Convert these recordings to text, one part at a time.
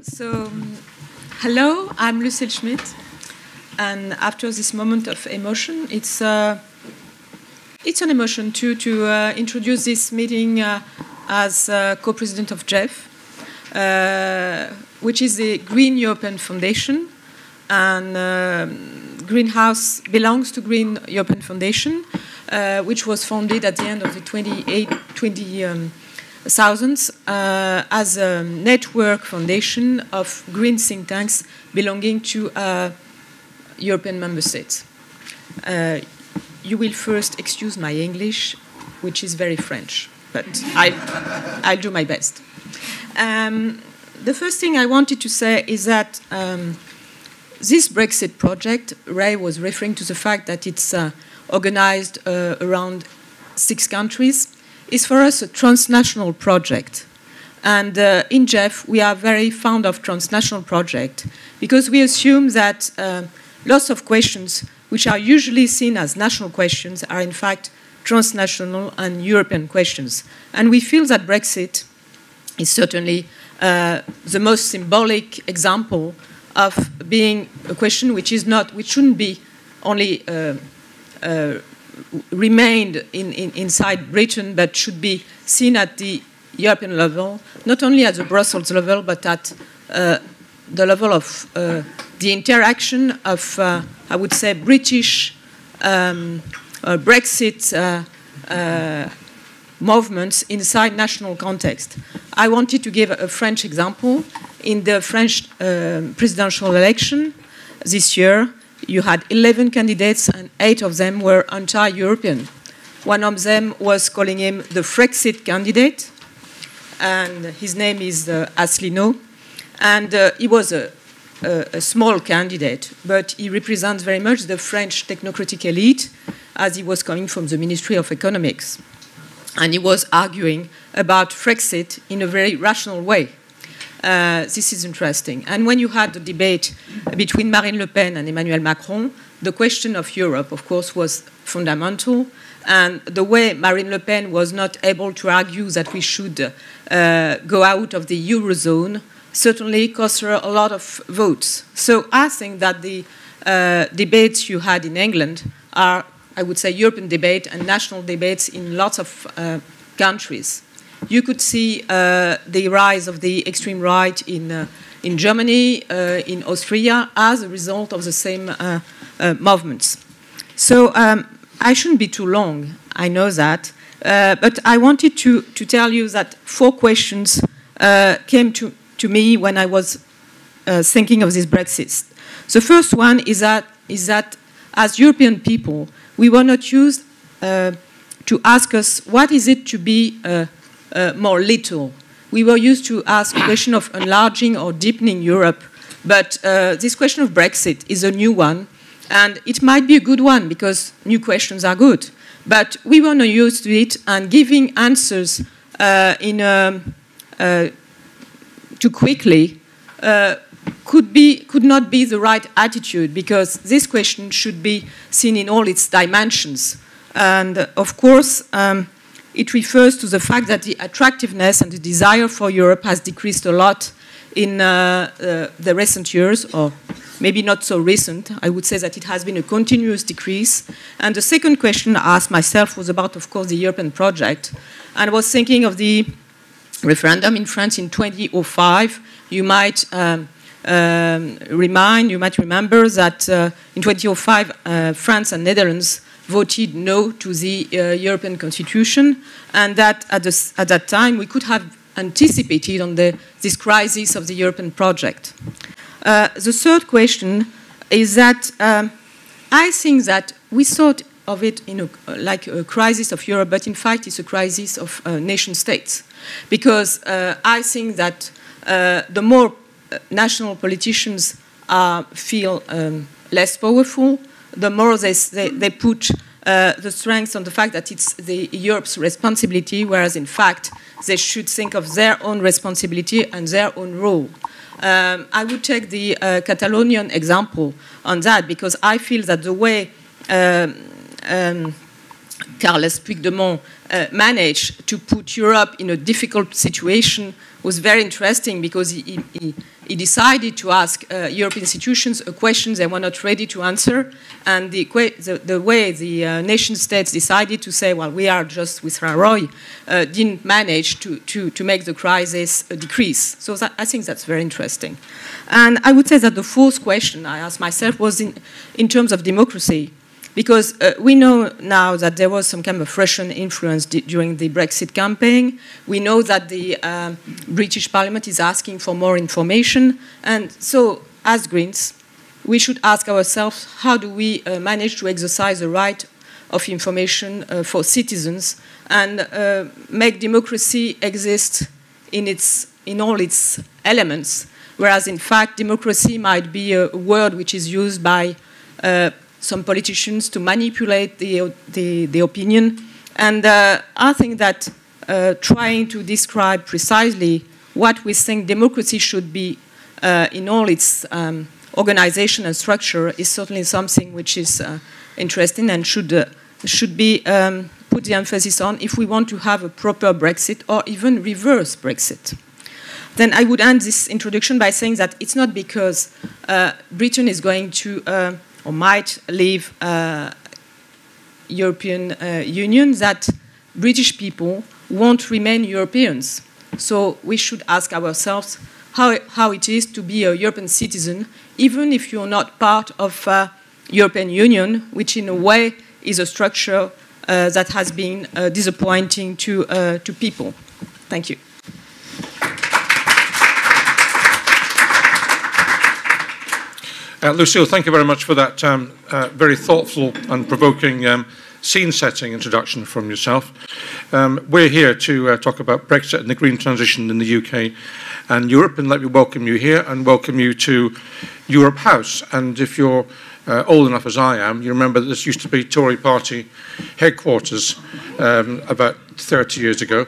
So, hello, I'm Lucille Schmidt, and after this moment of emotion, it's an emotion too to introduce this meeting as co-president of GEF, which is the Green European Foundation, and Greenhouse belongs to Green European Foundation, which was founded at the end of the 2000s as a network foundation of green think tanks belonging to European member states. You will first excuse my English, which is very French, but I'll do my best. The first thing I wanted to say is that this Brexit project, Ray was referring to the fact that it's organized around 6 countries, is for us a transnational project. And in GEF, we are very fond of transnational projects because we assume that lots of questions which are usually seen as national questions are in fact transnational and European questions. And we feel that Brexit is certainly the most symbolic example of being a question which shouldn't be only remained inside Britain, but should be seen at the European level, not only at the Brussels level, but at the level of the interaction of, I would say, British Brexit movements inside national context. I wanted to give a French example. In the French presidential election this year, you had 11 candidates and 8 of them were anti-European. One of them was calling him the Frexit candidate, and his name is Asselineau. And he was a small candidate, but he represents very much the French technocratic elite, as he was coming from the Ministry of Economics. And he was arguing about Frexit in a very rational way. This is interesting. And when you had the debate between Marine Le Pen and Emmanuel Macron, the question of Europe, of course, was fundamental. And the way Marine Le Pen was not able to argue that we should go out of the Eurozone certainly cost her a lot of votes. So I think that the debates you had in England are, I would say, European debate and national debates in lots of countries. You could see the rise of the extreme right in Germany, in Austria, as a result of the same movements. So I shouldn't be too long, I know that, but I wanted to tell you that 4 questions came to me when I was thinking of this Brexit. The first one is that as European people, we were not used to ask us, what is it to be more little? We were used to ask the question of enlarging or deepening Europe, but this question of Brexit is a new one, and it might be a good one because new questions are good. But we were not used to it, and giving answers too quickly could not be the right attitude, because this question should be seen in all its dimensions. And of course, it refers to the fact that the attractiveness and the desire for Europe has decreased a lot in the recent years, or maybe not so recent. I would say that it has been a continuous decrease. And the second question I asked myself was about, of course, the European project. And I was thinking of the referendum in France in 2005. You might remember that in 2005, France and Netherlands voted no to the European Constitution, and that at that time we could have anticipated on this crisis of the European project. The third question is that I think that we thought of it like a crisis of Europe, but in fact it's a crisis of nation states. Because I think that the more national politicians feel less powerful, the more they put the strength on the fact that it's Europe's responsibility, whereas in fact they should think of their own responsibility and their own role. I would take the Catalonian example on that, because I feel that the way Carles Puigdemont managed to put Europe in a difficult situation was very interesting, because he he decided to ask European institutions a question they were not ready to answer, and the way the nation states decided to say, well, we are just with Rajoy, didn't manage to make the crisis decrease. So I think that's very interesting. And I would say that the fourth question I asked myself was in terms of democracy, because we know now that there was some kind of Russian influence during the Brexit campaign. We know that the British Parliament is asking for more information. And so, as Greens, we should ask ourselves, how do we manage to exercise the right of information for citizens and make democracy exist in all its elements, whereas in fact democracy might be a word which is used by some politicians to manipulate the opinion. And I think that trying to describe precisely what we think democracy should be in all its organization and structure is certainly something which is interesting and should be put the emphasis on if we want to have a proper Brexit or even reverse Brexit. Then I would end this introduction by saying that it's not because Britain is going to or might leave European Union that British people won't remain Europeans. So we should ask ourselves how it is to be a European citizen, even if you're not part of European Union, which in a way is a structure that has been disappointing to people. Thank you. Lucille, thank you very much for that very thoughtful and provoking scene-setting introduction from yourself. We're here to talk about Brexit and the green transition in the UK and Europe, and let me welcome you here and welcome you to Europe House. And if you're old enough as I am, you remember that this used to be Tory party headquarters about 30 years ago.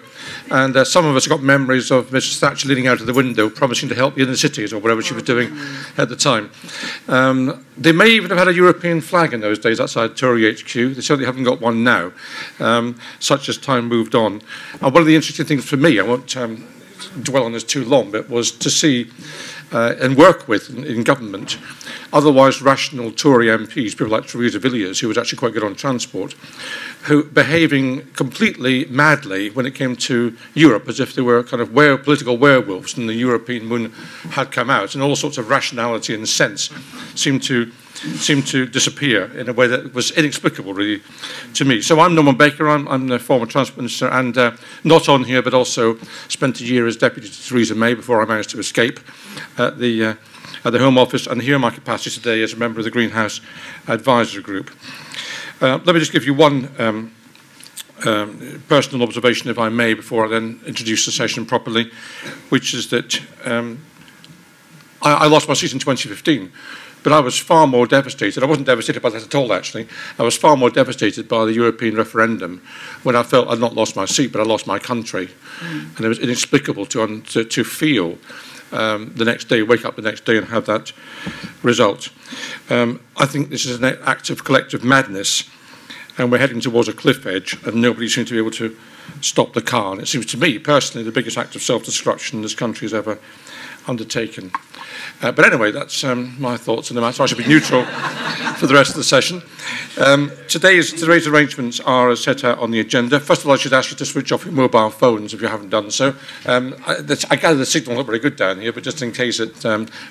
And some of us got memories of Mrs. Thatcher leaning out of the window, promising to help the inner cities or whatever she was doing at the time. They may even have had a European flag in those days outside Tory HQ. They certainly haven't got one now, such as time moved on. And one of the interesting things for me, I won't dwell on this too long, but was to see and work with in government otherwise rational Tory MPs, people like Theresa Villiers, who was actually quite good on transport, who behaving completely madly when it came to Europe, as if they were kind of political werewolves and the European moon had come out, and all sorts of rationality and sense seemed to disappear in a way that was inexplicable, really, to me. So I'm Norman Baker. I'm the former Transport Minister and not on here, but also spent a year as Deputy to Theresa May before I managed to escape at the Home Office, and here in my capacity today as a member of the Greenhouse Advisory Group. Let me just give you one personal observation, if I may, before I then introduce the session properly, which is that I lost my seat in 2015. But I was far more devastated. I wasn't devastated by that at all, actually. I was far more devastated by the European referendum when I felt I'd not lost my seat, but I lost my country. And it was inexplicable to feel the next day, wake up the next day and have that result. I think this is an act of collective madness, and we're heading towards a cliff edge, and nobody seems to be able to stop the car. And it seems to me, personally, the biggest act of self-destruction this country has ever undertaken. But anyway, that's my thoughts on the matter. I should be neutral for the rest of the session. Today's arrangements are as set out on the agenda. First of all, I should ask you to switch off your mobile phones if you haven't done so. I gather the signal's not very good down here, but just in case it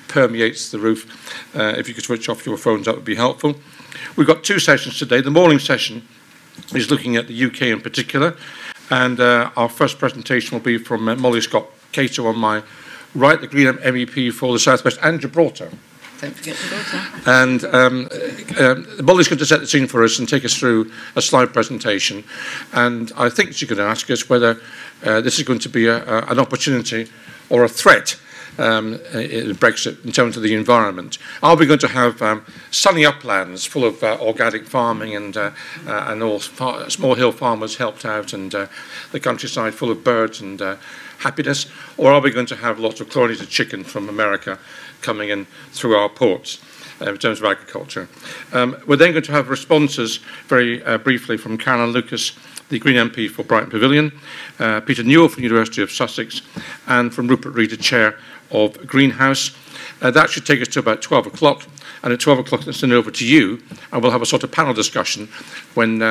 permeates the roof, if you could switch off your phones, that would be helpful. We've got two sessions today. The morning session is looking at the UK in particular, and our first presentation will be from Molly Scott-Cato on my right, the Green MEP for the South West and Gibraltar. Don't forget Gibraltar. And Molly's going to set the scene for us and take us through a slide presentation. And I think she's going to ask us whether this is going to be an opportunity or a threat in Brexit in terms of the environment. Are we going to have sunny uplands full of organic farming and all small hill farmers helped out, and the countryside full of birds and happiness, or are we going to have lots of chlorinated chicken from America coming in through our ports in terms of agriculture? We're then going to have responses very briefly from Caroline Lucas, the Green MP for Brighton Pavilion, Peter Newell from the University of Sussex, and from Rupert Reed, the Chair of Greenhouse. That should take us to about 12 o'clock. And at 12 o'clock, it's then over to you, and we'll have a sort of panel discussion when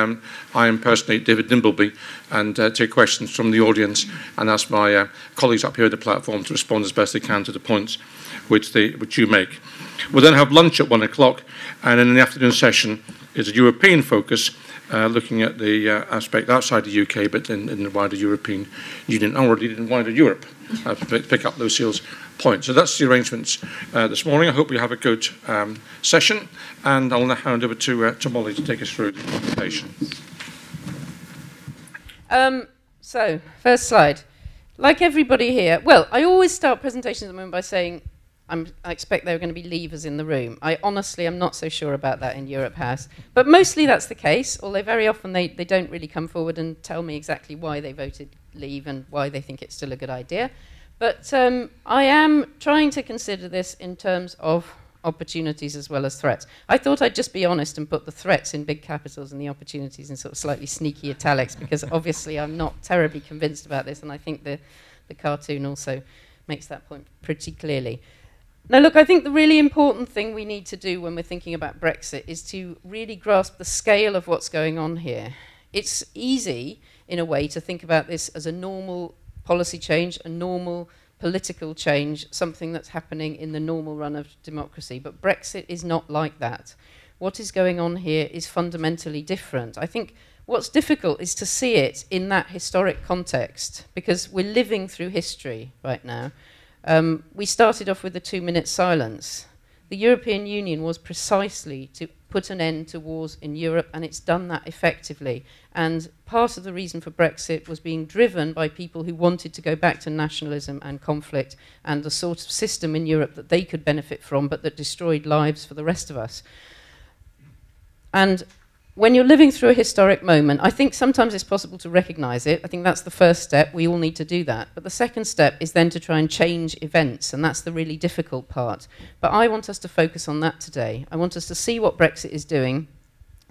I impersonate David Dimbleby and take questions from the audience and ask my colleagues up here at the platform to respond as best they can to the points which you make. We'll then have lunch at 1 o'clock, and in the afternoon session is a European focus, looking at the aspect outside the UK, but in the wider European Union, and already in wider Europe, to pick up Lucille's point. So that's the arrangements this morning. I hope we have a good session, and I'll now hand over to Molly to take us through the presentation. So, first slide. Like everybody here, well, I always start presentations at the moment by saying I expect there are going to be leavers in the room. I honestly am not so sure about that in Europe House. But mostly that's the case, although very often they don't really come forward and tell me exactly why they voted leave and why they think it's still a good idea. But I am trying to consider this in terms of opportunities as well as threats. I thought I'd just be honest and put the threats in big capitals and the opportunities in sort of slightly sneaky italics, because obviously I'm not terribly convinced about this, and I think the cartoon also makes that point pretty clearly. Now, look, I think the really important thing we need to do when we're thinking about Brexit is to really grasp the scale of what's going on here. It's easy, in a way, to think about this as a normal policy change, a normal political change, something that's happening in the normal run of democracy. But Brexit is not like that. What is going on here is fundamentally different. I think what's difficult is to see it in that historic context, because we're living through history right now. We started off with a 2-minute silence. The European Union was precisely to put an end to wars in Europe, and it's done that effectively. And part of the reason for Brexit was being driven by people who wanted to go back to nationalism and conflict and the sort of system in Europe that they could benefit from, but that destroyed lives for the rest of us. And when you're living through a historic moment, I think sometimes it's possible to recognise it. I think that's the first step. We all need to do that. But the second step is then to try and change events, and that's the really difficult part. But I want us to focus on that today. I want us to see what Brexit is doing.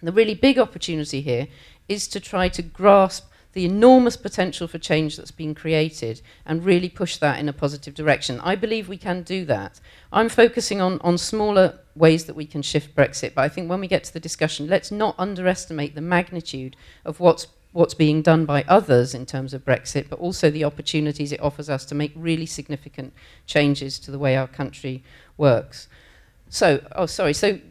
The really big opportunity here is to try to grasp the enormous potential for change that's been created and really push that in a positive direction. I believe we can do that. I'm focusing on smaller ways that we can shift Brexit, but I think when we get to the discussion, let's not underestimate the magnitude of what's being done by others in terms of Brexit, but also the opportunities it offers us to make really significant changes to the way our country works. So,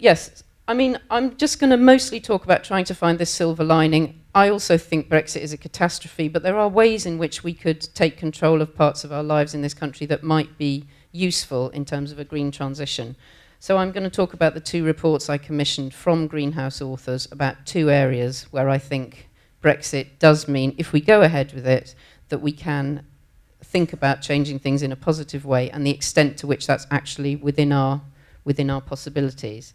yes, I mean, I'm just going to mostly talk about trying to find this silver lining. I also think Brexit is a catastrophe, but there are ways in which we could take control of parts of our lives in this country that might be useful in terms of a green transition. So I'm going to talk about the 2 reports I commissioned from Greenhouse authors about 2 areas where I think Brexit does mean, if we go ahead with it, that we can think about changing things in a positive way and the extent to which that's actually within our possibilities.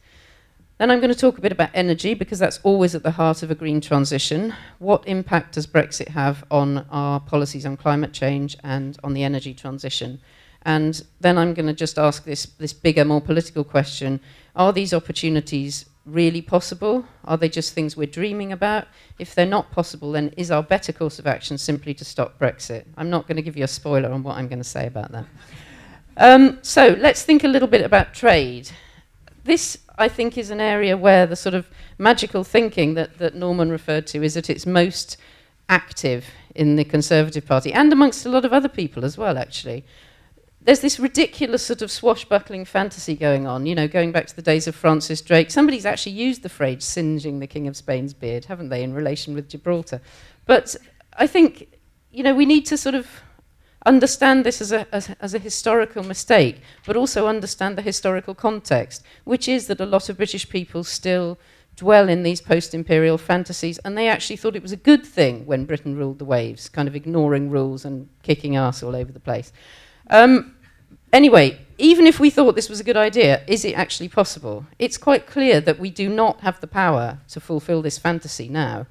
Then I'm going to talk a bit about energy, because that's always at the heart of a green transition. What impact does Brexit have on our policies on climate change and on the energy transition? And then I'm going to just ask this bigger, more political question. Are these opportunities really possible? Are they just things we're dreaming about? If they're not possible, then is our better course of action simply to stop Brexit? I'm not going to give you a spoiler on what I'm going to say about that. So let's think a little bit about trade. This, I think, is an area where the sort of magical thinking that Norman referred to is at its most active in the Conservative Party, and amongst a lot of other people as well, actually. There's this ridiculous sort of swashbuckling fantasy going on, you know, going back to the days of Francis Drake. Somebody's actually used the phrase singeing the King of Spain's beard, haven't they, in relation with Gibraltar. But I think, you know, we need to sort of understand this as a historical mistake, but also understand the historical context, which is that a lot of British people still dwell in these post-imperial fantasies, and they actually thought it was a good thing when Britain ruled the waves, kind of ignoring rules and kicking ass all over the place. Anyway, even if we thought this was a good idea, is it actually possible? It's quite clear that we do not have the power to fulfill this fantasy now.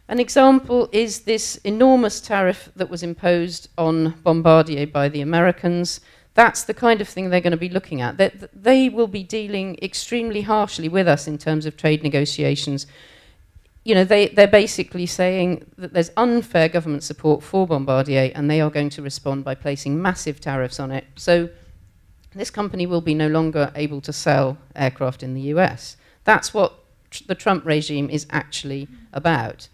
An example is this enormous tariff that was imposed on Bombardier by the Americans. That's the kind of thing they're going to be looking at. They will be dealing extremely harshly with us in terms of trade negotiations. You know, they're basically saying that there's unfair government support for Bombardier, and they are going to respond by placing massive tariffs on it. So this company will be no longer able to sell aircraft in the US. That's what the Trump regime is actually about.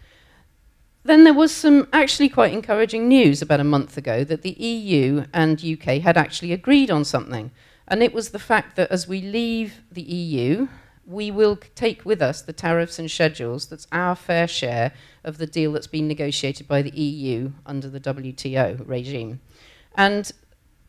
Then there was some actually quite encouraging news about a month ago that the EU and UK had actually agreed on something. And it was the fact that as we leave the EU, we will take with us the tariffs and schedules that's our fair share of the deal that's been negotiated by the EU under the WTO regime. And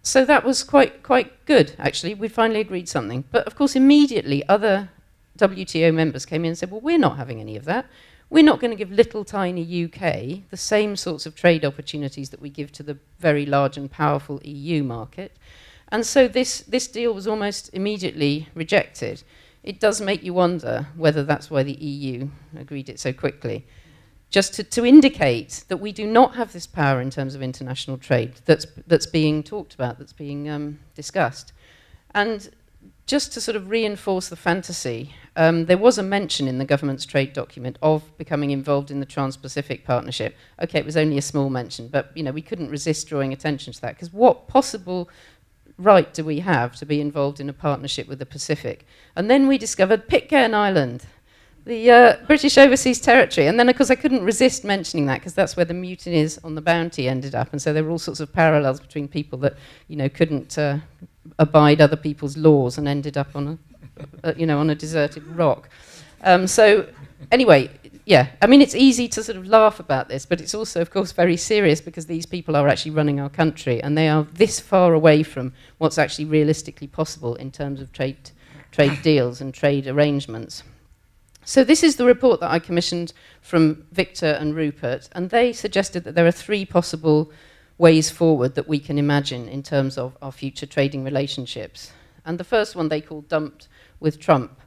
so that was quite good, actually. We finally agreed something. But of course, immediately other WTO members came in and said, well, we're not having any of that. We're not going to give little tiny UK the same sorts of trade opportunities that we give to the very large and powerful EU market. And so this deal was almost immediately rejected. It does make you wonder whether that's why the EU agreed it so quickly. Just to indicate that we do not have this power in terms of international trade that's being talked about, that's being discussed. And just to sort of reinforce the fantasy, there was a mention in the government's trade document of becoming involved in the Trans-Pacific Partnership. Okay, it was only a small mention, but we couldn't resist drawing attention to that, because what possible right do we have to be involved in a partnership with the Pacific? And then we discovered Pitcairn Island, the British Overseas Territory. And then, of course, I couldn't resist mentioning that, because that's where the mutinies on the Bounty ended up. And so there were all sorts of parallels between people that, couldn't abide other people's laws and ended up on on a deserted rock. So anyway, yeah, I mean, it's easy to sort of laugh about this, but it's also, of course, very serious, because these people are actually running our country, and they are this far away from what's actually realistically possible in terms of trade deals and trade arrangements. So this is the report that I commissioned from Victor and Rupert, and they suggested that there are 3 possible ways forward that we can imagine in terms of our future trading relationships. And the first one they call dumped with Trump.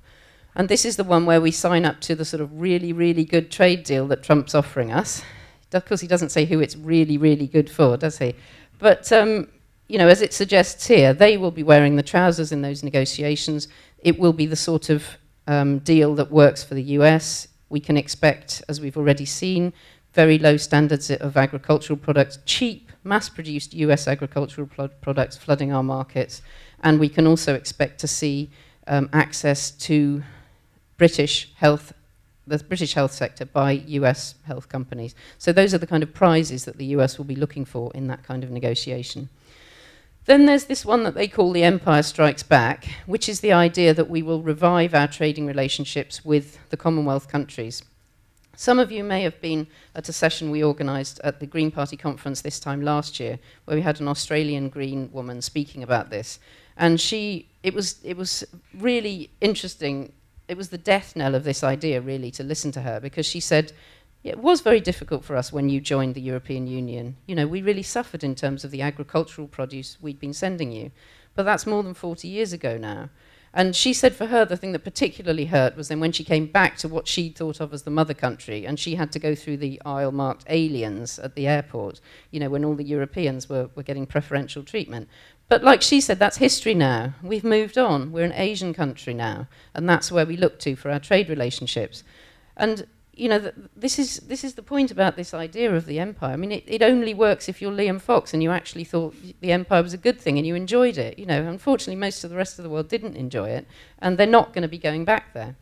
And this is the one where we sign up to the sort of really, really good trade deal that Trump's offering us. Of course, he doesn't say who it's really, really good for, does he? But, as it suggests here, they will be wearing the trousers in those negotiations. It will be the sort of deal that works for the US. We can expect, as we've already seen, very low standards of agricultural products, cheap, mass-produced US agricultural products flooding our markets. And we can also expect to see access to the British health sector by US health companies. So those are the kind of prizes that the US will be looking for in that kind of negotiation. Then there's this one that they call the Empire Strikes Back, which is the idea that we will revive our trading relationships with the Commonwealth countries. Some of you may have been at a session we organised at the Green Party conference this time last year, where we had an Australian Green woman speaking about this. And it was really interesting. It was the death knell of this idea, really, to listen to her, because she said, yeah, it was very difficult for us when you joined the European Union. We really suffered in terms of the agricultural produce we'd been sending you. But that's more than 40 years ago now. And she said for her, the thing that particularly hurt was then when she came back to what she thought of as the mother country, and she had to go through the aisle-marked aliens at the airport, when all the Europeans were getting preferential treatment. But like she said, that's history now. We've moved on. We're an Asian country now, and that's where we look to for our trade relationships. And this is the point about this idea of the empire. I mean, it only works if you're Liam Fox and you actually thought the empire was a good thing and you enjoyed it. Unfortunately, most of the rest of the world didn't enjoy it, and they're not going to be going back there.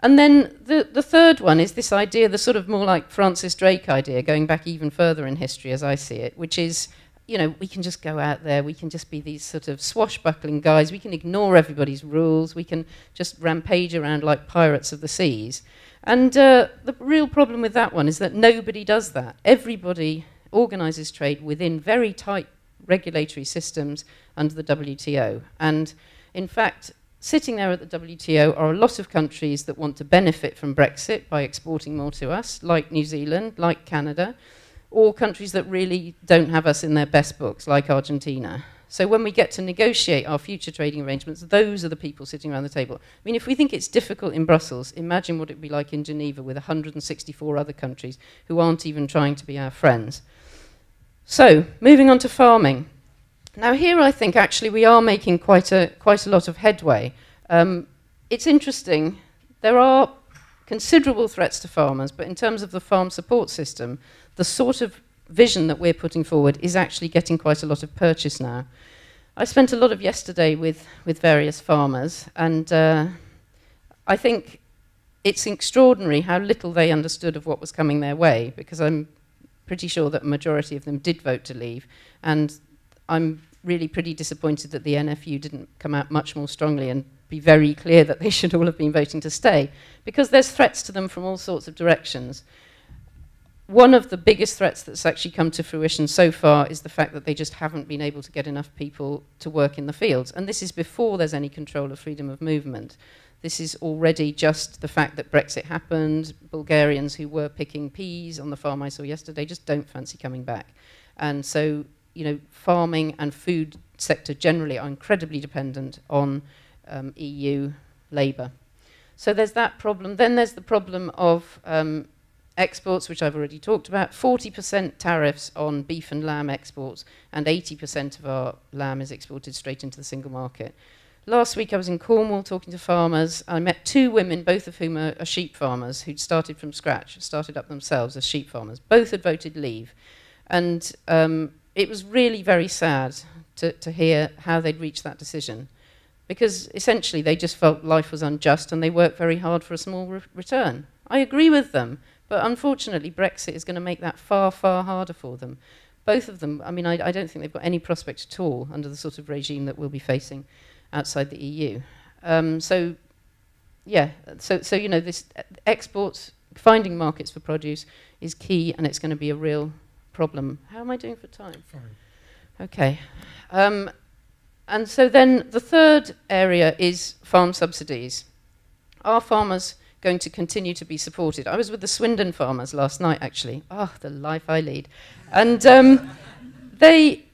And then the third one is this idea, the sort of more like Francis Drake idea, going back even further in history as I see it, which is, we can just go out there, we can just be these sort of swashbuckling guys, we can ignore everybody's rules, we can just rampage around like pirates of the seas. And the real problem with that one is that nobody does that. Everybody organises trade within very tight regulatory systems under the WTO. And in fact, sitting there at the WTO are a lot of countries that want to benefit from Brexit by exporting more to us, like New Zealand, like Canada, or countries that really don't have us in their best books, like Argentina. So when we get to negotiate our future trading arrangements, those are the people sitting around the table. I mean, if we think it's difficult in Brussels, imagine what it would be like in Geneva with 164 other countries who aren't even trying to be our friends. So, moving on to farming. Now here I think actually we are making quite a lot of headway. It's interesting, there are considerable threats to farmers, but in terms of the farm support system, the sort of vision that we're putting forward is actually getting quite a lot of purchase now. I spent a lot of yesterday with various farmers, and I think it's extraordinary how little they understood of what was coming their way, because I'm pretty sure that a majority of them did vote to leave, and I'm really pretty disappointed that the NFU didn't come out much more strongly and be very clear that they should all have been voting to stay, because there's threats to them from all sorts of directions. One of the biggest threats that's actually come to fruition so far is the fact that they just haven't been able to get enough people to work in the fields. And this is before there's any control of freedom of movement. This is already just the fact that Brexit happened. Bulgarians who were picking peas on the farm I saw yesterday just don't fancy coming back. And so, you know, farming and food sector generally are incredibly dependent on EU labour. So there's that problem. Then there's the problem of exports, which I've already talked about. 40% tariffs on beef and lamb exports, and 80% of our lamb is exported straight into the single market. Last week I was in Cornwall talking to farmers. I met 2 women, both of whom are sheep farmers, who'd started from scratch, started up themselves as sheep farmers. Both had voted leave. And it was really very sad to hear how they'd reached that decision, because essentially they just felt life was unjust and they worked very hard for a small return. I agree with them. But unfortunately, Brexit is going to make that far, far harder for them. Both of them, I mean, I don't think they've got any prospect at all under the sort of regime that we'll be facing outside the EU. So you know, this exports, finding markets for produce is key, and it's going to be a real problem. How am I doing for time? Fine. Okay. And so then the third area is farm subsidies. Are farmers going to continue to be supported? I was with the Swindon farmers last night, actually. Oh, the life I lead. And they,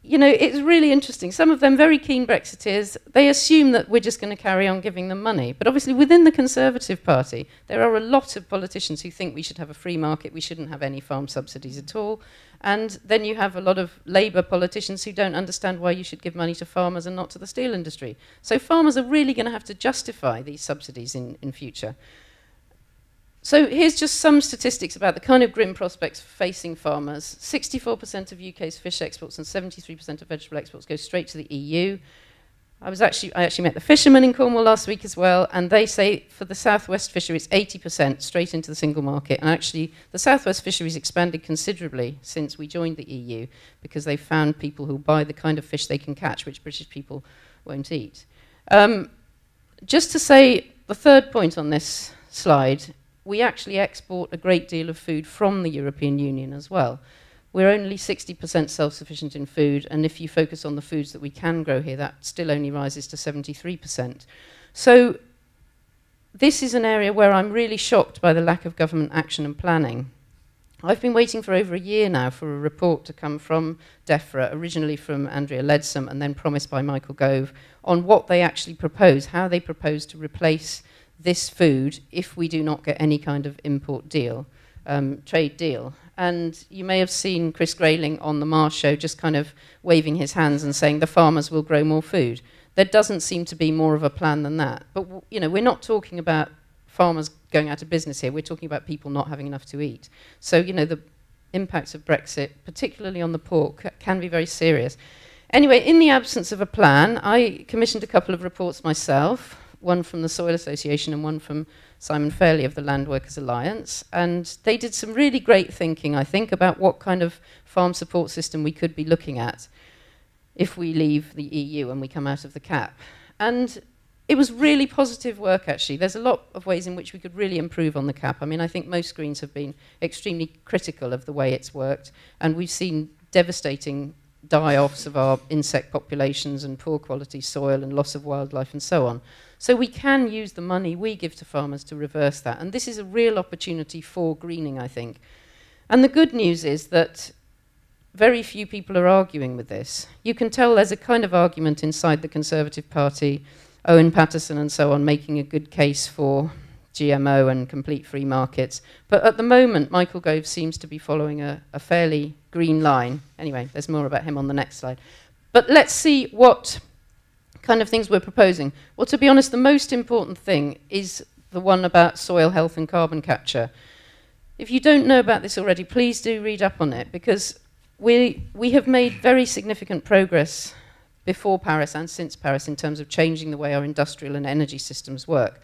you know, it's really interesting. Some of them, very keen Brexiteers, they assume that we're just going to carry on giving them money. But obviously within the Conservative Party, there are a lot of politicians who think we should have a free market, we shouldn't have any farm subsidies at all. And then you have a lot of Labour politicians who don't understand why you should give money to farmers and not to the steel industry. So farmers are really going to have to justify these subsidies in future. So here's just some statistics about the kind of grim prospects facing farmers. 64% of UK's fish exports and 73% of vegetable exports go straight to the EU. I actually met the fishermen in Cornwall last week as well, and they say for the southwest fishery it's 80% straight into the single market. And actually the southwest fishery's expanded considerably since we joined the EU, because they've found people who buy the kind of fish they can catch, which British people won't eat. Just to say the third point on this slide, we actually export a great deal of food from the European Union as well. We're only 60% self-sufficient in food, and if you focus on the foods that we can grow here, that still only rises to 73%. So this is an area where I'm really shocked by the lack of government action and planning. I've been waiting for over a year now for a report to come from DEFRA, originally from Andrea Leadsom and then promised by Michael Gove, on what they actually propose, how they propose to replace this food if we do not get any kind of import deal, trade deal. And you may have seen Chris Grayling on the Mars show just kind of waving his hands and saying the farmers will grow more food. There doesn't seem to be more of a plan than that. But you know, we're not talking about farmers going out of business here. We're talking about people not having enough to eat. So, you know, the impacts of Brexit, particularly on the pork, can be very serious. Anyway, in the absence of a plan, I commissioned a couple of reports myself, one from the Soil Association and one from Simon Fairley of the Land Workers Alliance, and they did some really great thinking, I think, about what kind of farm support system we could be looking at if we leave the EU and we come out of the CAP. And it was really positive work, actually. There's a lot of ways in which we could really improve on the CAP. I mean, I think most Greens have been extremely critical of the way it's worked, and we've seen devastating die-offs of our insect populations and poor quality soil and loss of wildlife and so on. So we can use the money we give to farmers to reverse that. And this is a real opportunity for greening, I think. And the good news is that very few people are arguing with this. You can tell there's a kind of argument inside the Conservative Party, Owen Paterson and so on, making a good case for GMO and complete free markets. But at the moment, Michael Gove seems to be following a fairly green line. Anyway, there's more about him on the next slide. But let's see what kind of things we're proposing. Well, to be honest, the most important thing is the one about soil health and carbon capture. If you don't know about this already, please do read up on it, because we have made very significant progress before Paris and since Paris in terms of changing the way our industrial and energy systems work.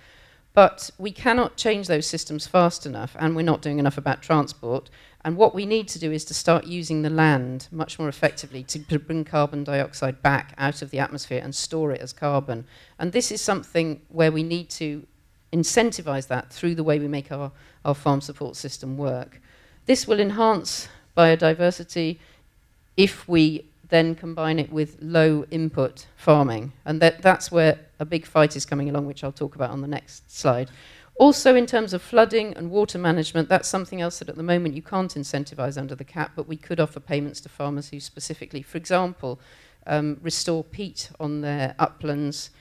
But we cannot change those systems fast enough, and we're not doing enough about transport. And what we need to do is to start using the land much more effectively to bring carbon dioxide back out of the atmosphere and store it as carbon. And this is something where we need to incentivize that through the way we make our farm support system work. This will enhance biodiversity if we then combine it with low input farming. And that's where a big fight is coming along, which I'll talk about on the next slide. Also, in terms of flooding and water management, that's something else that at the moment you can't incentivize under the cap, but we could offer payments to farmers who specifically, for example, restore peat on their uplands.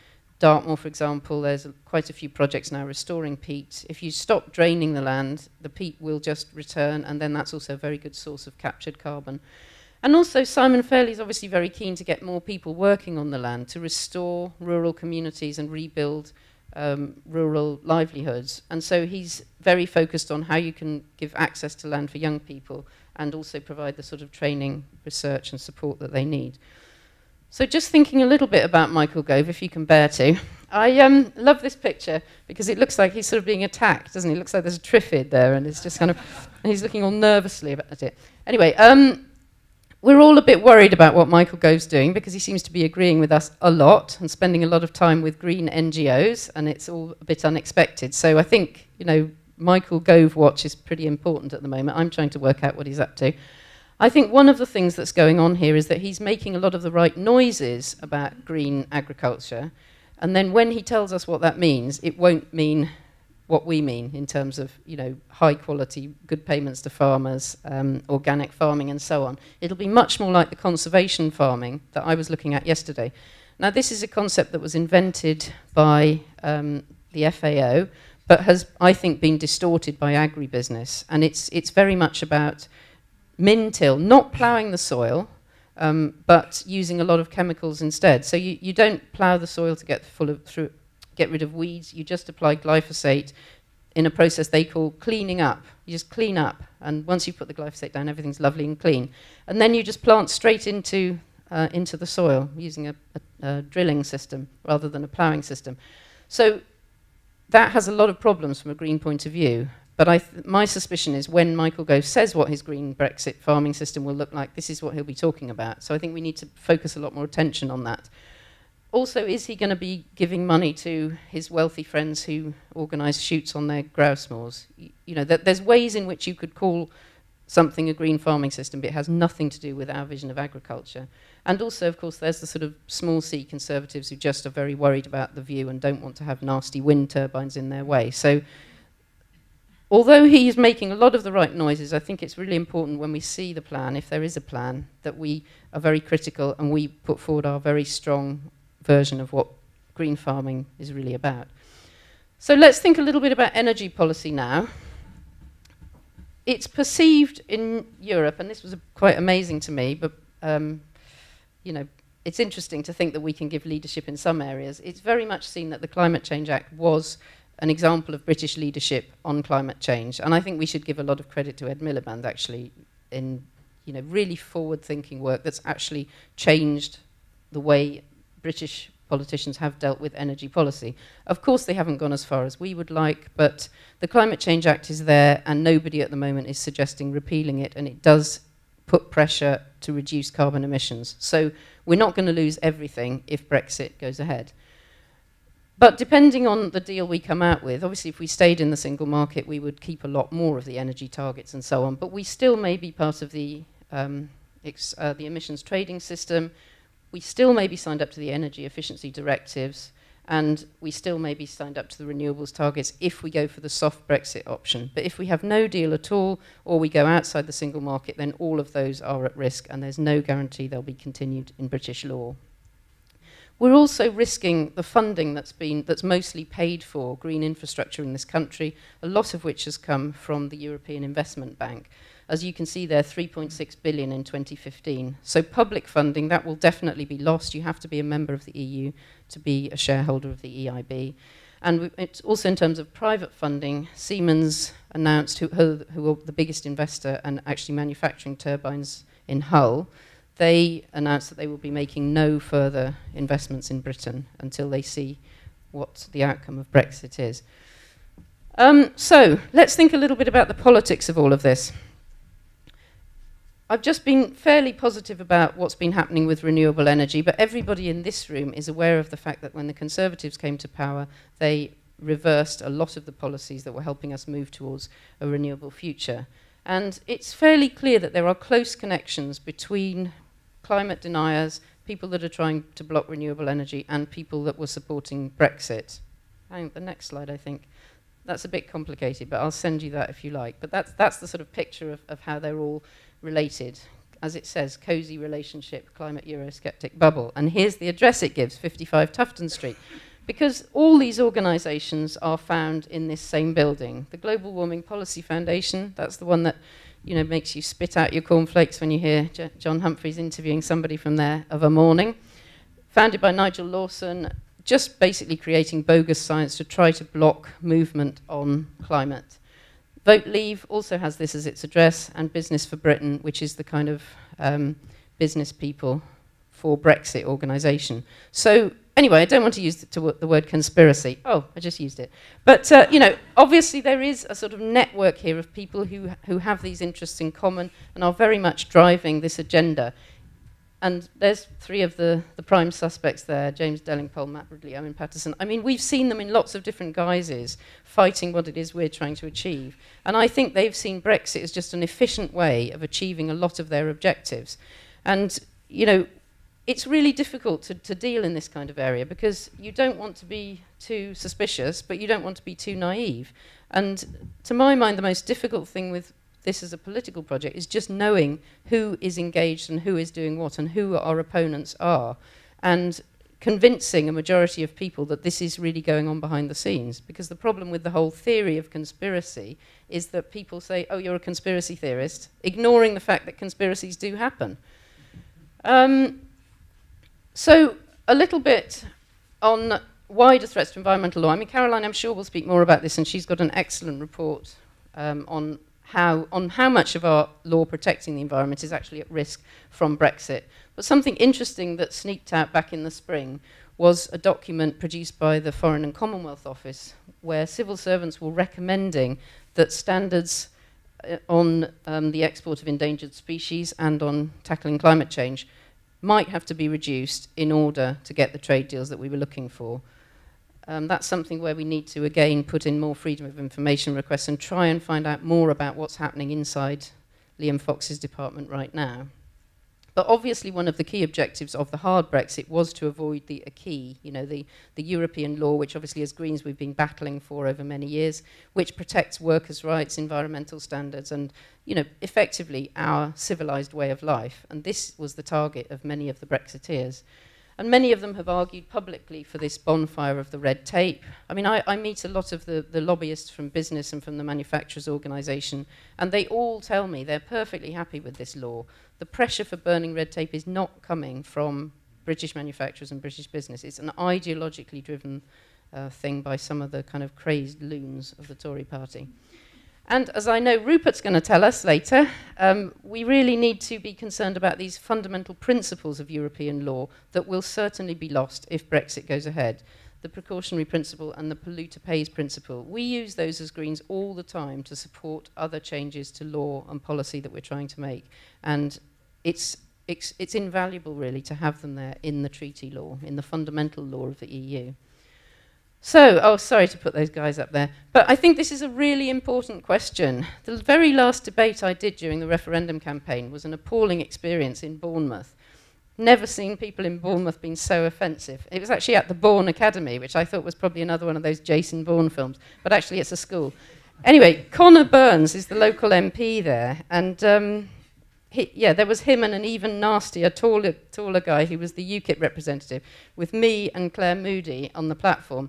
Dartmoor, for example, there's quite a few projects now restoring peat. If you stop draining the land, the peat will just return, and then that's also a very good source of captured carbon. And also, Simon Fairley is obviously very keen to get more people working on the land to restore rural communities and rebuild rural livelihoods. And so he's very focused on how you can give access to land for young people and also provide the sort of training, research and support that they need. So just thinking a little bit about Michael Gove, if you can bear to. I love this picture because it looks like he's sort of being attacked, doesn't he? It looks like there's a triffid there and it's just kind of, and he's looking all nervously about it. Anyway, we're all a bit worried about what Michael Gove's doing because he seems to be agreeing with us a lot and spending a lot of time with green NGOs, and it's all a bit unexpected. So I think, you know, Michael Gove watch is pretty important at the moment. I'm trying to work out what he's up to. I think one of the things that's going on here is that he's making a lot of the right noises about green agriculture, and then when he tells us what that means, it won't mean what we mean in terms of, you know, high quality, good payments to farmers, organic farming and so on. It'll be much more like the conservation farming that I was looking at yesterday. Now, this is a concept that was invented by the FAO, but has, I think, been distorted by agribusiness. And it's very much about min-till, not ploughing the soil, but using a lot of chemicals instead. So you don't plough the soil to get rid of weeds, you just apply glyphosate in a process they call cleaning up. You just clean up, and once you put the glyphosate down, everything's lovely and clean. And then you just plant straight into the soil using a drilling system rather than a ploughing system. So that has a lot of problems from a green point of view. But my suspicion is when Michael Gove says what his Green Brexit farming system will look like, this is what he'll be talking about. So I think we need to focus a lot more attention on that. Also, is he going to be giving money to his wealthy friends who organise shoots on their grouse moors? You know, there's ways in which you could call something a green farming system, but it has nothing to do with our vision of agriculture. And also, of course, there's the sort of small C conservatives who just are very worried about the view and don't want to have nasty wind turbines in their way. So although he is making a lot of the right noises, I think it's really important when we see the plan, if there is a plan, that we are very critical and we put forward our very strong version of what green farming is really about. So let's think a little bit about energy policy now. It's perceived in Europe, and this was quite amazing to me, but you know, it's interesting to think that we can give leadership in some areas. It's very much seen that the Climate Change Act was an example of British leadership on climate change, and I think we should give a lot of credit to Ed Miliband actually in, you know, really forward-thinking work that's actually changed the way British politicians have dealt with energy policy. Of course, they haven't gone as far as we would like, but the Climate Change Act is there, and nobody at the moment is suggesting repealing it, and it does put pressure to reduce carbon emissions. So we're not going to lose everything if Brexit goes ahead. But depending on the deal we come out with, obviously if we stayed in the single market, we would keep a lot more of the energy targets and so on, but we still may be part of the emissions trading system. We still may be signed up to the energy efficiency directives, and we still may be signed up to the renewables targets if we go for the soft Brexit option. But if we have no deal at all, or we go outside the single market, then all of those are at risk, and there's no guarantee they'll be continued in British law. We're also risking the funding that's mostly paid for green infrastructure in this country, a lot of which has come from the European Investment Bank. As you can see there, 3.6 billion in 2015. So public funding, that will definitely be lost. You have to be a member of the EU to be a shareholder of the EIB. And it's also in terms of private funding, Siemens announced, who are the biggest investor and actually manufacturing turbines in Hull, they announced that they will be making no further investments in Britain until they see what the outcome of Brexit is. So let's think a little bit about the politics of all of this. I've just been fairly positive about what's been happening with renewable energy, but everybody in this room is aware of the fact that when the Conservatives came to power, they reversed a lot of the policies that were helping us move towards a renewable future. And it's fairly clear that there are close connections between climate deniers, people that are trying to block renewable energy, and people that were supporting Brexit. Hang on, the next slide, I think. That's a bit complicated, but I'll send you that if you like. But that's the sort of picture of how they're all related. As it says, cosy relationship, climate Eurosceptic bubble. And here's the address it gives, 55 Tufton Street. Because all these organisations are found in this same building. The Global Warming Policy Foundation, that's the one that makes you spit out your cornflakes when you hear John Humphreys interviewing somebody from there of a morning. Founded by Nigel Lawson, just basically creating bogus science to try to block movement on climate. Vote Leave also has this as its address, and Business for Britain, which is the kind of business people for Brexit organisation. So anyway, I don't want to use the word conspiracy. Oh, I just used it. But, obviously there is a sort of network here of people who have these interests in common and are very much driving this agenda. And there's three of the prime suspects there, James Dellingpole, Matt Ridley, Owen Patterson. I mean, we've seen them in lots of different guises, fighting what it is we're trying to achieve. And I think they've seen Brexit as just an efficient way of achieving a lot of their objectives. And, it's really difficult to deal in this kind of area because you don't want to be too suspicious, but you don't want to be too naive. And to my mind, the most difficult thing with this as a political project is just knowing who is engaged and who is doing what and who our opponents are, and convincing a majority of people that this is really going on behind the scenes. Because the problem with the whole theory of conspiracy is that people say, oh, you're a conspiracy theorist, ignoring the fact that conspiracies do happen. So a little bit on wider threats to environmental law. I mean, Caroline, I'm sure, will speak more about this, and she's got an excellent report on how much of our law protecting the environment is actually at risk from Brexit. But something interesting that sneaked out back in the spring was a document produced by the Foreign and Commonwealth Office, where civil servants were recommending that standards on the export of endangered species and on tackling climate change might have to be reduced in order to get the trade deals that we were looking for. That's something where we need to, again, put in more freedom of information requests and try and find out more about what's happening inside Liam Fox's department right now. But obviously one of the key objectives of the hard Brexit was to avoid the acquis, the European law, which obviously as Greens we've been battling for over many years, which protects workers' rights, environmental standards, and effectively our civilised way of life. And this was the target of many of the Brexiteers. And many of them have argued publicly for this bonfire of the red tape. I mean, I meet a lot of the lobbyists from business and from the manufacturers' organisation, and they all tell me they're perfectly happy with this law. The pressure for burning red tape is not coming from British manufacturers and British business. It's an ideologically driven thing by some of the kind of crazed loons of the Tory party. And as I know Rupert's going to tell us later, we really need to be concerned about these fundamental principles of European law that will certainly be lost if Brexit goes ahead. The precautionary principle and the polluter pays principle. We use those as Greens all the time to support other changes to law and policy that we're trying to make. And it's invaluable, really, to have them there in the treaty law, in the fundamental law of the EU. So, oh, sorry to put those guys up there, but I think this is a really important question. The very last debate I did during the referendum campaign was an appalling experience in Bournemouth. Never seen people in Bournemouth being so offensive. It was actually at the Bourne Academy, which I thought was probably another one of those Jason Bourne films, but actually it's a school. Anyway, Connor Burns is the local MP there, and there was him and an even nastier, taller guy who was the UKIP representative, with me and Claire Moody on the platform.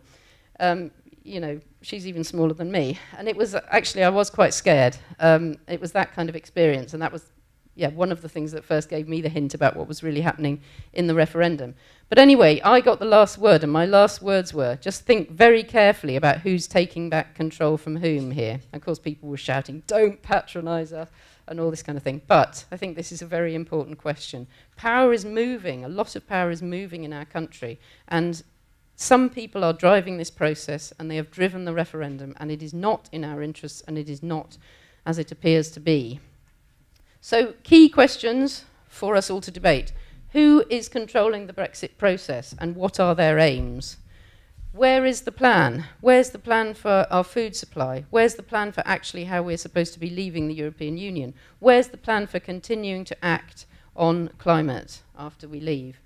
She's even smaller than me. And it was, actually, I was quite scared. It was that kind of experience, and that was, one of the things that first gave me the hint about what was really happening in the referendum. But anyway, I got the last word, and my last words were, just think very carefully about who's taking back control from whom here. And of course, people were shouting, don't patronise us. and all this kind of thing. But I think this is a very important question. Power is moving. A lot of power is moving in our country. And some people are driving this process, and they have driven the referendum, and it is not in our interests, and it is not as it appears to be. So, key questions for us all to debate. Who is controlling the Brexit process, and what are their aims? Where is the plan? Where's the plan for our food supply? Where's the plan for actually how we're supposed to be leaving the European Union? Where's the plan for continuing to act on climate after we leave?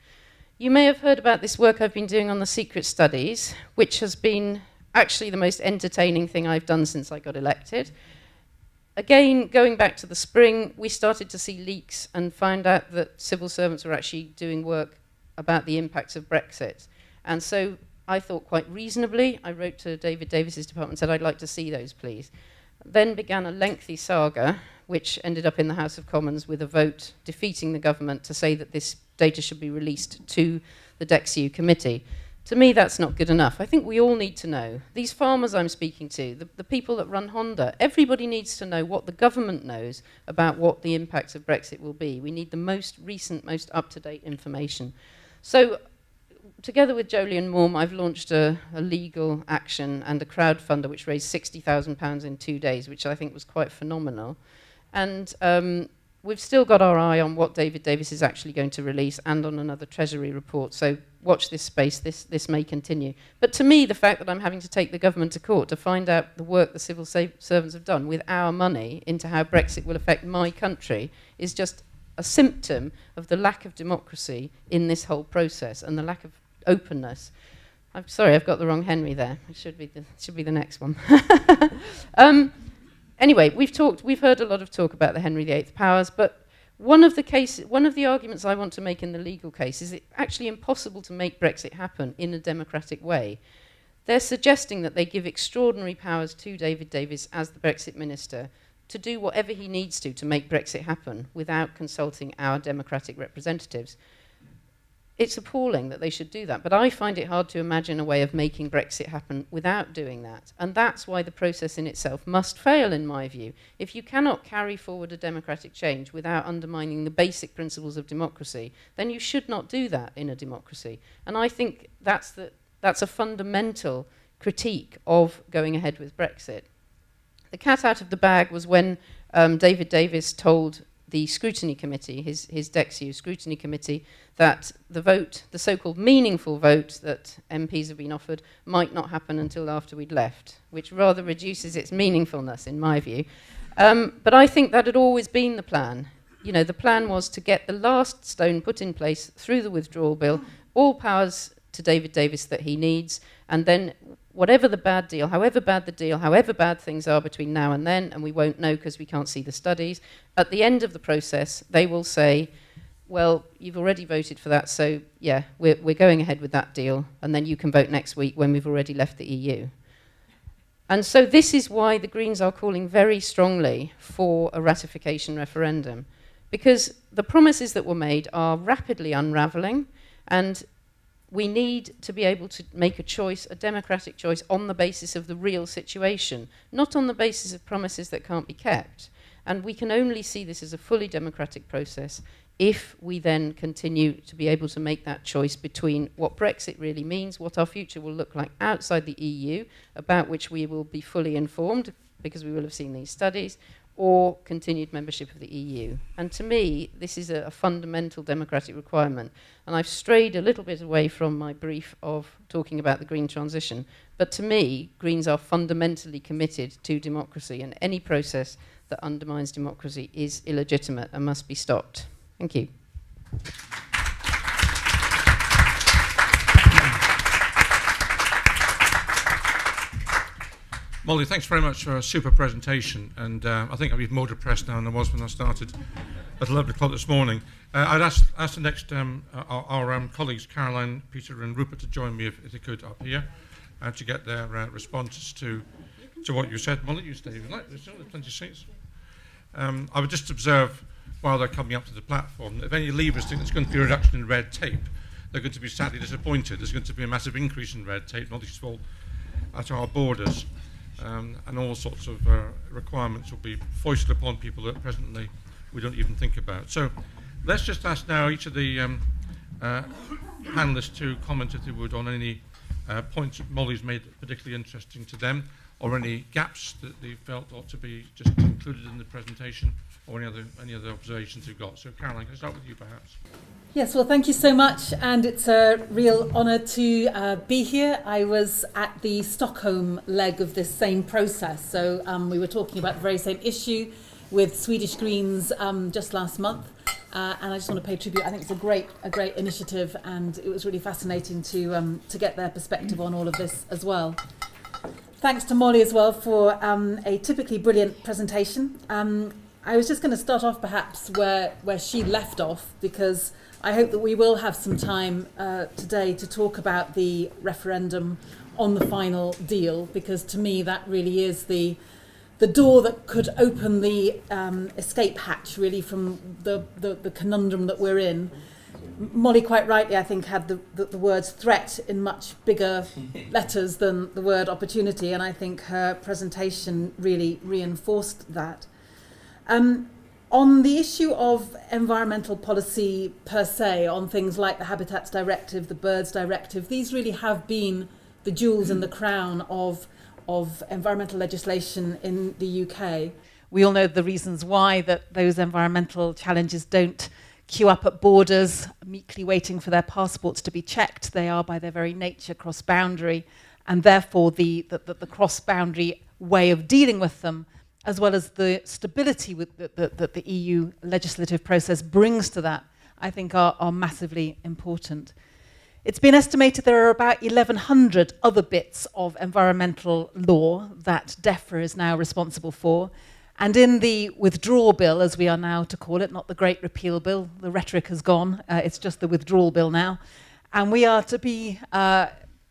You may have heard about this work I've been doing on the secret studies, which has been actually the most entertaining thing I've done since I got elected. Again, going back to the spring, we started to see leaks and found out that civil servants were actually doing work about the impacts of Brexit. And so I thought quite reasonably, I wrote to David Davis's department and said, I'd like to see those, please. Then began a lengthy saga, which ended up in the House of Commons with a vote defeating the government to say that this data should be released to the DEXU committee. To me, that's not good enough. I think we all need to know. These farmers I'm speaking to, the people that run Honda, everybody needs to know what the government knows about what the impacts of Brexit will be. We need the most recent, most up-to-date information. So, together with Jolyon Morm, I've launched a legal action and a crowdfunder which raised £60,000 in 2 days, which I think was quite phenomenal. And we've still got our eye on what David Davis is actually going to release and on another Treasury report. So watch this space. This may continue. But to me, the fact that I'm having to take the government to court to find out the work the civil servants have done with our money into how Brexit will affect my country is just a symptom of the lack of democracy in this whole process and the lack of openness. I'm sorry, I've got the wrong Henry there. It should be the next one. Anyway, we've heard a lot of talk about the Henry VIII powers, but one of the arguments I want to make in the legal case is it's actually impossible to make Brexit happen in a democratic way. They're suggesting that they give extraordinary powers to David Davis as the Brexit minister to do whatever he needs to make Brexit happen without consulting our democratic representatives. It's appalling that they should do that, but I find it hard to imagine a way of making Brexit happen without doing that. And that's why the process in itself must fail, in my view. If you cannot carry forward a democratic change without undermining the basic principles of democracy, then you should not do that in a democracy. And I think that's a fundamental critique of going ahead with Brexit. The cat out of the bag was when David Davis told the scrutiny committee, his DEXU scrutiny committee, that the vote, the so-called meaningful vote that MPs have been offered, might not happen until after we'd left, which rather reduces its meaningfulness, in my view. But I think that had always been the plan. You know, the plan was to get the last stone put in place through the withdrawal bill, all powers to David Davis that he needs, and then whatever the bad deal, however bad the deal, however bad things are between now and then, and we won't know because we can't see the studies, at the end of the process, they will say, well, you've already voted for that, so yeah, we're going ahead with that deal, and then you can vote next week when we've already left the EU. And so this is why the Greens are calling very strongly for a ratification referendum, because the promises that were made are rapidly unravelling, and we need to be able to make a choice, a democratic choice, on the basis of the real situation, not on the basis of promises that can't be kept. And we can only see this as a fully democratic process if we then continue to be able to make that choice between what Brexit really means, what our future will look like outside the EU, about which we will be fully informed because we will have seen these studies, or continued membership of the EU. And to me, this is a fundamental democratic requirement. And I've strayed a little bit away from my brief of talking about the green transition. But to me, Greens are fundamentally committed to democracy, and any process that undermines democracy is illegitimate and must be stopped. Thank you. Molly, thanks very much for a super presentation, and I think I'm even more depressed now than I was when I started at 11 o'clock this morning. I'd ask the next, our colleagues, Caroline, Peter and Rupert, to join me if they could up here, to get their responses to what you said. Molly, you stay if you like, there's plenty of seats. I would just observe, while they're coming up to the platform, that if any leavers think there's going to be a reduction in red tape, they're going to be sadly disappointed. There's going to be a massive increase in red tape, not least of all at our borders. and all sorts of requirements will be foisted upon people that presently we don't even think about. So let's just ask now each of the panelists to comment, if they would, on any points that Molly's made particularly interesting to them, or any gaps that they felt ought to be just included in the presentation, or any other observations you've got. So Caroline, can I start with you perhaps? Yes, well, thank you so much, and it's a real honour to be here. I was at the Stockholm leg of this same process, so we were talking about the very same issue with Swedish Greens just last month, and I just want to pay tribute. I think it's a great initiative, and it was really fascinating to get their perspective on all of this as well. Thanks to Molly as well for a typically brilliant presentation. I was just going to start off perhaps where she left off, because I hope that we will have some time today to talk about the referendum on the final deal, because to me that really is the door that could open the escape hatch really from the conundrum that we're in. Molly quite rightly, I think, had the words threat in much bigger letters than the word opportunity, and I think her presentation really reinforced that. On the issue of environmental policy per se, on things like the Habitats Directive, the Birds Directive, these really have been the jewels in the crown of environmental legislation in the UK. We all know the reasons why that those environmental challenges don't queue up at borders, meekly waiting for their passports to be checked. They are, by their very nature, cross-boundary, and therefore the cross-boundary way of dealing with them, as well as the stability that the EU legislative process brings to that, I think are massively important. It's been estimated there are about 1,100 other bits of environmental law that DEFRA is now responsible for. And in the withdrawal bill, as we are now to call it, not the Great Repeal Bill, the rhetoric has gone, it's just the withdrawal bill now. And we are to be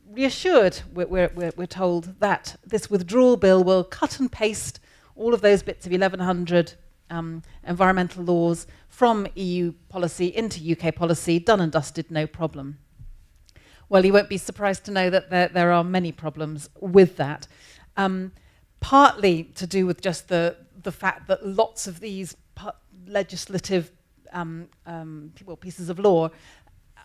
reassured, we're told, that this withdrawal bill will cut and paste all of those bits of 1,100 environmental laws from EU policy into UK policy, done and dusted, no problem. Well, you won't be surprised to know that there are many problems with that. Partly to do with just the fact that lots of these legislative pieces of law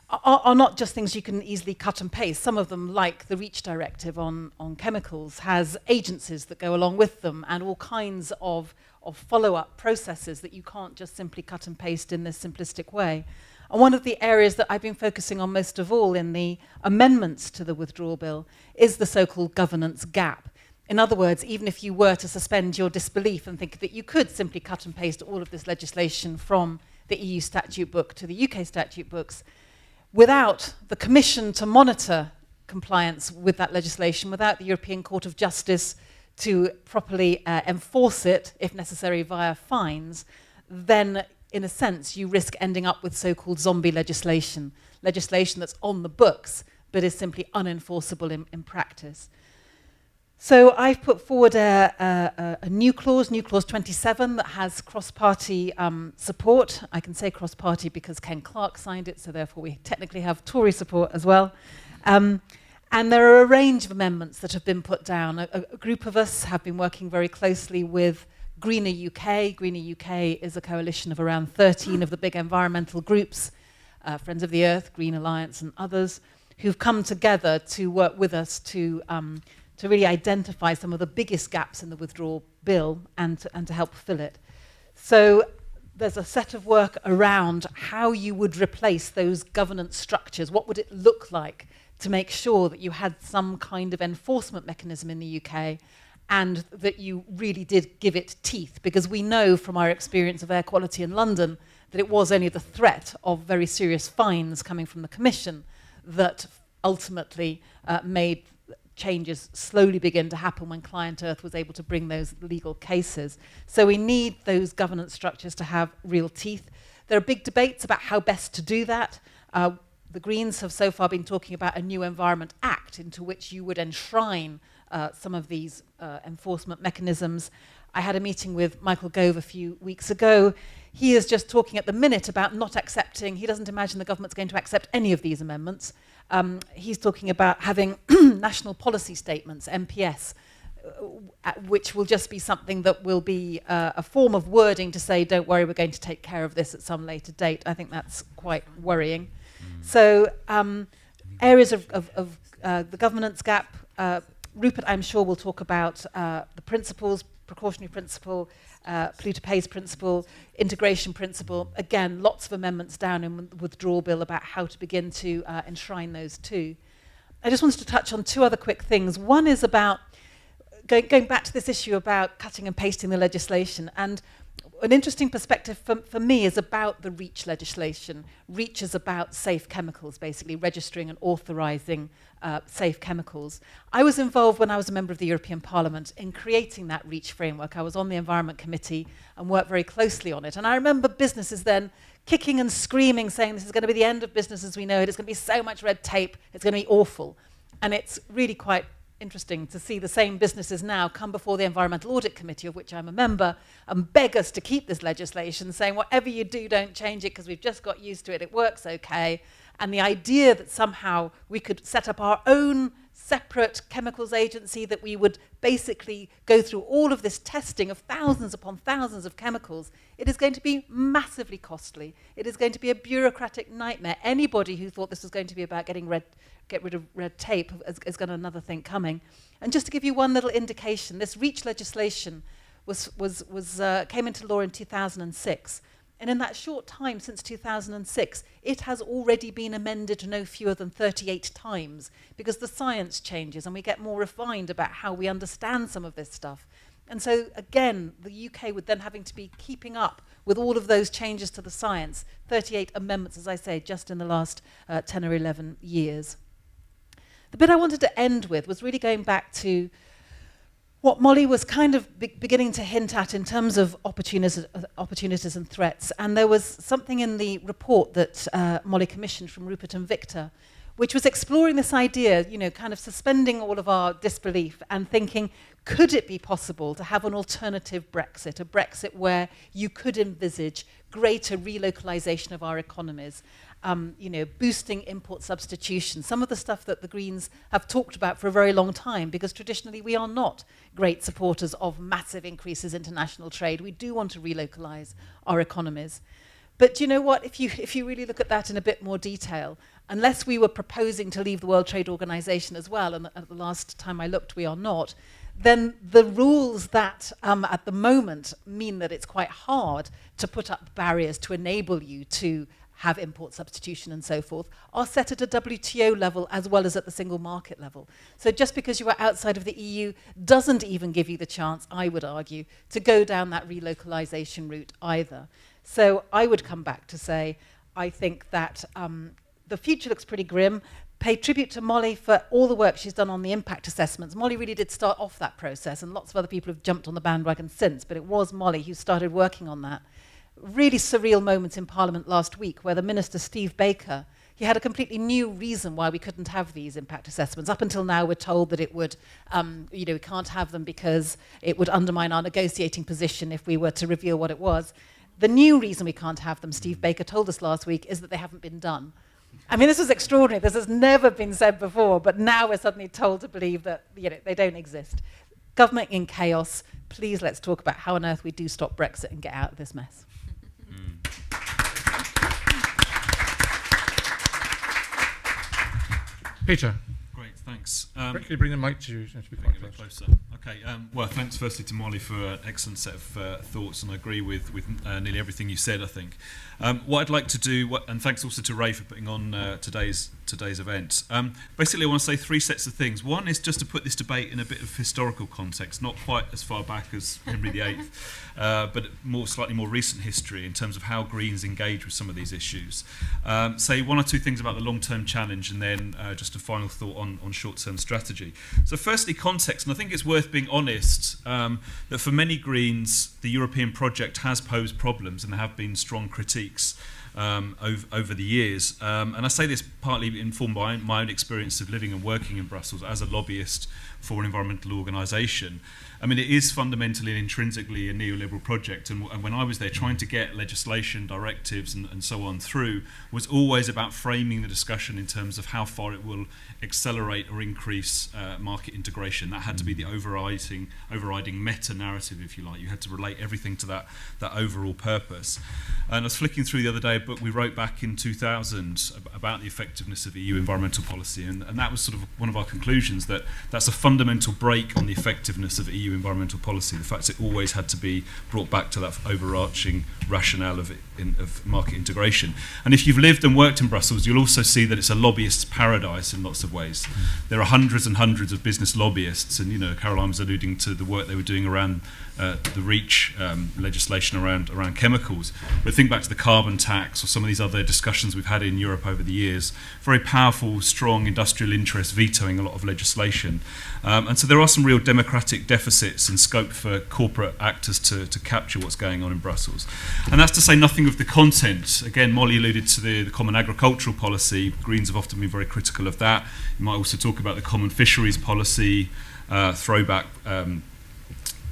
are not just things you can easily cut and paste. Some of them, like the REACH directive on chemicals, has agencies that go along with them and all kinds of follow-up processes that you can't just simply cut and paste in this simplistic way. And one of the areas that I've been focusing on most of all in the amendments to the withdrawal bill is the so-called governance gap. In other words, even if you were to suspend your disbelief and think that you could simply cut and paste all of this legislation from the EU statute book to the UK statute books, without the Commission to monitor compliance with that legislation, without the European Court of Justice to properly enforce it, if necessary via fines, then in a sense you risk ending up with so-called zombie legislation, legislation that's on the books but is simply unenforceable in practice. So I've put forward a new clause 27, that has cross-party support. I can say cross-party because Ken Clarke signed it, so therefore we technically have Tory support as well. And there are a range of amendments that have been put down. A group of us have been working very closely with Greener UK. Greener UK is a coalition of around 13 of the big environmental groups, Friends of the Earth, Green Alliance and others, who've come together to work with us to really identify some of the biggest gaps in the withdrawal bill and to help fill it. So there's a set of work around how you would replace those governance structures. What would it look like to make sure that you had some kind of enforcement mechanism in the UK and that you really did give it teeth? Because we know from our experience of air quality in London that it was only the threat of very serious fines coming from the Commission that ultimately made changes slowly begin to happen when Client Earth was able to bring those legal cases. So we need those governance structures to have real teeth. There are big debates about how best to do that. The Greens have so far been talking about a new Environment Act into which you would enshrine some of these enforcement mechanisms. I had a meeting with Michael Gove a few weeks ago. He is just talking at the minute about not accepting, he doesn't imagine the government's going to accept any of these amendments. He's talking about having national policy statements, NPS, which will just be something that will be a form of wording to say, don't worry, we're going to take care of this at some later date. I think that's quite worrying. So areas of the governance gap, Rupert, I'm sure, will talk about the principles, precautionary principle, polluter pays principle, integration principle. Again, lots of amendments down in the withdrawal bill about how to begin to enshrine those too. I just wanted to touch on two other quick things. One is about going back to this issue about cutting and pasting the legislation. And an interesting perspective for me is about the REACH legislation. REACH is about safe chemicals, basically registering and authorising safe chemicals. I was involved when I was a member of the European Parliament in creating that REACH framework. I was on the Environment Committee and worked very closely on it. And I remember businesses then kicking and screaming, saying this is going to be the end of business as we know it. It's going to be so much red tape. It's going to be awful. And it's really quite interesting to see the same businesses now come before the Environmental Audit Committee, of which I'm a member, and beg us to keep this legislation, saying whatever you do, don't change it because we've just got used to it, it works okay. And the idea that somehow we could set up our own separate chemicals agency, that we would basically go through all of this testing of thousands upon thousands of chemicals, it is going to be massively costly. It is going to be a bureaucratic nightmare. Anybody who thought this was going to be about get rid of red tape has got another thing coming. And just to give you one little indication, this REACH legislation came into law in 2006. And in that short time since 2006, it has already been amended no fewer than 38 times because the science changes and we get more refined about how we understand some of this stuff. And so, again, the UK would then having to be keeping up with all of those changes to the science. 38 amendments, as I say, just in the last 10 or 11 years. The bit I wanted to end with was really going back to what Molly was kind of beginning to hint at in terms of opportunities and threats. And there was something in the report that Molly commissioned from Rupert and Victor, which was exploring this idea, you know, kind of suspending all of our disbelief and thinking, could it be possible to have an alternative Brexit, a Brexit where you could envisage greater relocalization of our economies, you know, boosting import substitution, some of the stuff that the Greens have talked about for a very long time, because traditionally we are not great supporters of massive increases in international trade. We do want to relocalize our economies. But you know what, if you really look at that in a bit more detail, unless we were proposing to leave the World Trade Organization as well, and at the last time I looked we are not, then the rules that at the moment mean that it's quite hard to put up barriers to enable you to have import substitution and so forth, are set at a WTO level as well as at the single market level. So just because you are outside of the EU doesn't even give you the chance, I would argue, to go down that relocalization route either. So I would come back to say, I think that the future looks pretty grim. Pay tribute to Molly for all the work she's done on the impact assessments. Molly really did start off that process, and lots of other people have jumped on the bandwagon since, but it was Molly who started working on that. Really surreal moments in Parliament last week where the Minister, Steve Baker, he had a completely new reason why we couldn't have these impact assessments. Up until now, we're told that it would, you know, we can't have them because it would undermine our negotiating position if we were to reveal what it was. The new reason we can't have them, Steve Baker told us last week, is that they haven't been done. I mean, this was extraordinary. This has never been said before, but now we're suddenly told to believe that, you know, they don't exist. Government in chaos. Please let's talk about how on earth we do stop Brexit and get out of this mess. Peter. Great, thanks. Can you bring the mic to you? To be quite a bit close. closer. Okay. Well, thanks firstly to Molly for an excellent set of thoughts, and I agree with nearly everything you said, I think. What I'd like to do, and thanks also to Ray for putting on today's event. Basically, I want to say three sets of things. One is just to put this debate in a bit of historical context, not quite as far back as Henry VIII, but slightly more recent history in terms of how Greens engage with some of these issues. Say one or two things about the long-term challenge, and then just a final thought on short-term strategy. So firstly, context, and I think it's worth being honest that for many Greens, the European project has posed problems and there have been strong critiques. over the years. And I say this partly informed by my own experience of living and working in Brussels as a lobbyist for an environmental organisation. I mean, it is fundamentally and intrinsically a neoliberal project, and when I was there trying to get legislation, directives and so on through was always about framing the discussion in terms of how far it will accelerate or increase market integration. That had to be the overriding meta-narrative, if you like. You had to relate everything to that overall purpose. And I was flicking through the other day a book we wrote back in 2000 about the effectiveness of EU environmental policy, and that was sort of one of our conclusions, that that's a fundamental break on the effectiveness of EU environmental policy, the fact it always had to be brought back to that overarching rationale of market integration. And if you've lived and worked in Brussels, you'll also see that it's a lobbyist's paradise in lots of ways. There are hundreds and hundreds of business lobbyists, and Caroline was alluding to the work they were doing around the REACH legislation around chemicals. But think back to the carbon tax or some of these other discussions we've had in Europe over the years. Very powerful, strong industrial interests vetoing a lot of legislation. And so there are some real democratic deficits and scope for corporate actors to capture what's going on in Brussels. And that's to say nothing of the content. Again, Molly alluded to the common agricultural policy. Greens have often been very critical of that. You might also talk about the common fisheries policy, throwback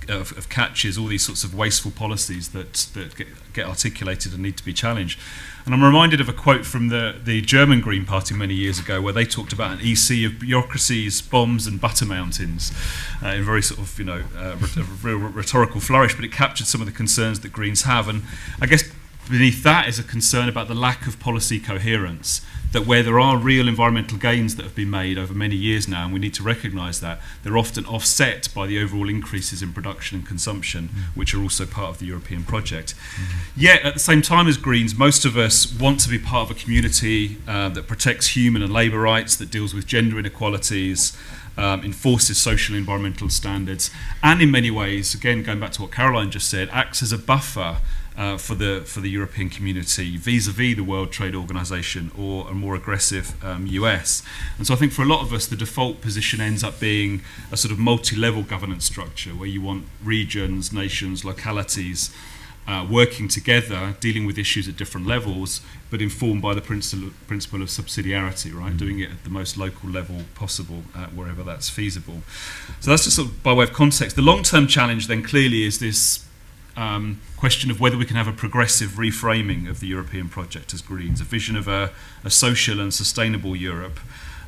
of catches, all these sorts of wasteful policies that get articulated and need to be challenged. And I'm reminded of a quote from the German Green Party many years ago, where they talked about an EC of bureaucracies, bombs and butter mountains, in very sort of real rhetorical flourish, but it captured some of the concerns that Greens have. And I guess beneath that is a concern about the lack of policy coherence, that where there are real environmental gains that have been made over many years now, and we need to recognise that, they're often offset by the overall increases in production and consumption, which are also part of the European project. Yet, at the same time as Greens, most of us want to be part of a community that protects human and labour rights, that deals with gender inequalities, enforces social and environmental standards, and in many ways, again, going back to what Caroline just said, acts as a buffer for the European community vis-à-vis the World Trade Organization or a more aggressive US. And so I think for a lot of us the default position ends up being a sort of multi-level governance structure where you want regions, nations, localities working together, dealing with issues at different levels, but informed by the principle of subsidiarity, right? Doing it at the most local level possible, wherever that's feasible. So that's just sort of by way of context. The long-term challenge then clearly is this question of whether we can have a progressive reframing of the European project as Greens, a vision of a social and sustainable Europe,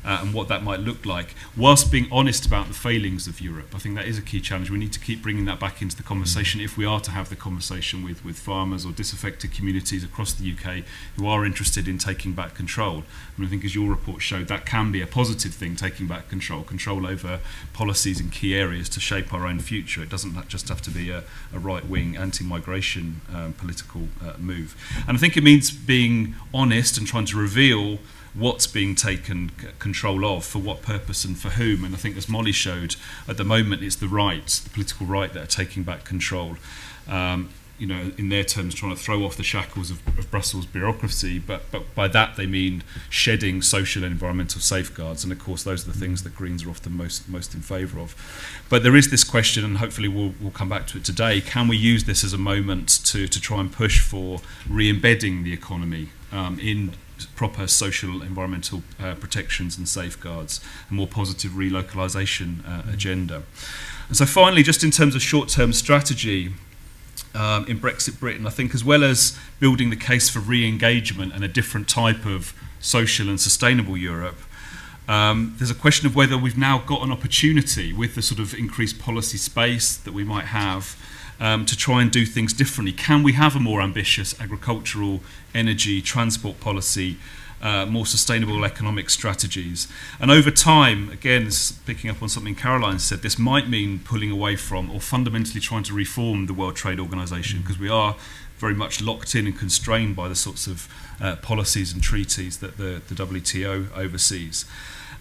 and what that might look like, whilst being honest about the failings of Europe. I think that is a key challenge. We need to keep bringing that back into the conversation if we are to have the conversation with farmers or disaffected communities across the UK who are interested in taking back control. And I think, as your report showed, that can be a positive thing, taking back control over policies in key areas to shape our own future. It doesn't just have to be a right-wing anti-migration political move. And I think it means being honest and trying to reveal what's being taken control of, for what purpose and for whom. And I think, as Molly showed, at the moment it's the political right that are taking back control. In their terms, trying to throw off the shackles of Brussels bureaucracy, but by that they mean shedding social and environmental safeguards, and of course those are the things that Greens are often most in favour of. But there is this question, and hopefully we'll come back to it today, can we use this as a moment to try and push for re-embedding the economy in proper social environmental protections and safeguards, a more positive relocalisation agenda. And so finally, just in terms of short-term strategy, in Brexit Britain, I think as well as building the case for re-engagement and a different type of social and sustainable Europe, there's a question of whether we've now got an opportunity with the sort of increased policy space that we might have to try and do things differently. Can we have a more ambitious agricultural, energy, transport policy, more sustainable economic strategies? And over time, again, this is picking up on something Caroline said, this might mean pulling away from or fundamentally trying to reform the World Trade Organization, because we are very much locked in and constrained by the sorts of policies and treaties that the WTO oversees.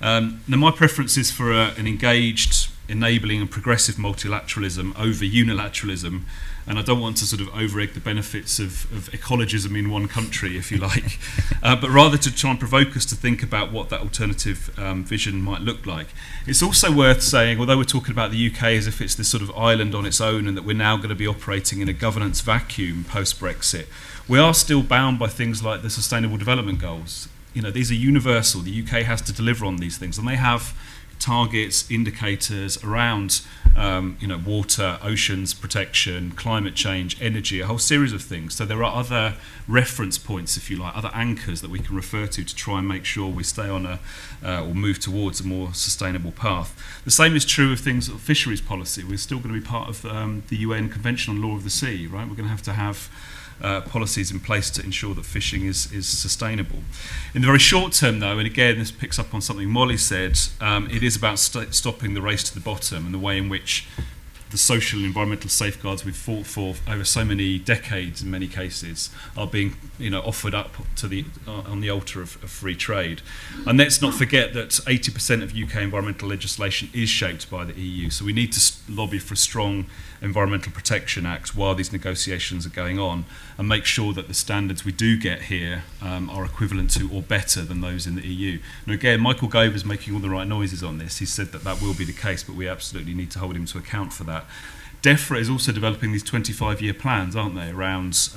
Now, my preference is for an engaged, enabling and progressive multilateralism over unilateralism. And I don't want to sort of over-egg the benefits of ecologism in one country, if you like, but rather to try and provoke us to think about what that alternative vision might look like. It's also worth saying, although we're talking about the UK as if it's this sort of island on its own and that we're now going to be operating in a governance vacuum post-Brexit, we are still bound by things like the Sustainable Development Goals. You know, these are universal. The UK has to deliver on these things, and they have targets, indicators around water, oceans protection, climate change, energy, a whole series of things. So there are other reference points, if you like, other anchors that we can refer to try and make sure we stay on or move towards a more sustainable path. The same is true of things like fisheries policy. We're still going to be part of the UN Convention on Law of the Sea, right? We're going to have policies in place to ensure that fishing is sustainable. In the very short term, though, and again this picks up on something Molly said, it is about stopping the race to the bottom and the way in which the social and environmental safeguards we've fought for over so many decades in many cases are being offered up to on the altar of free trade. And let's not forget that 80% of UK environmental legislation is shaped by the EU, so we need to lobby for a strong Environmental Protection Act while these negotiations are going on and make sure that the standards we do get here are equivalent to or better than those in the EU. And again, Michael Gove is making all the right noises on this. He said that that will be the case, but we absolutely need to hold him to account for that. DEFRA is also developing these 25-year plans, aren't they, around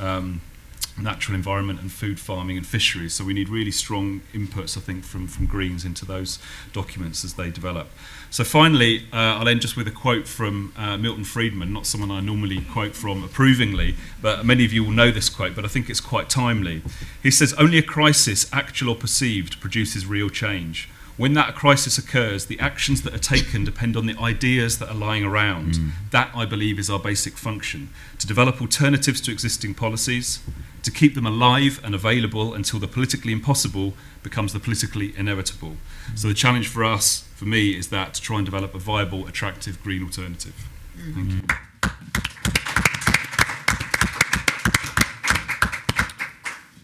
natural environment and food farming and fisheries. So we need really strong inputs, I think, from Greens into those documents as they develop. So finally, I'll end just with a quote from Milton Friedman, not someone I normally quote from approvingly, but many of you will know this quote, but I think it's quite timely. He says, "Only a crisis, actual or perceived, produces real change. When that crisis occurs, the actions that are taken depend on the ideas that are lying around. That, I believe, is our basic function, to develop alternatives to existing policies, to keep them alive and available until the politically impossible becomes the politically inevitable." So the challenge for us, for me, is that to try and develop a viable, attractive green alternative. Thank you.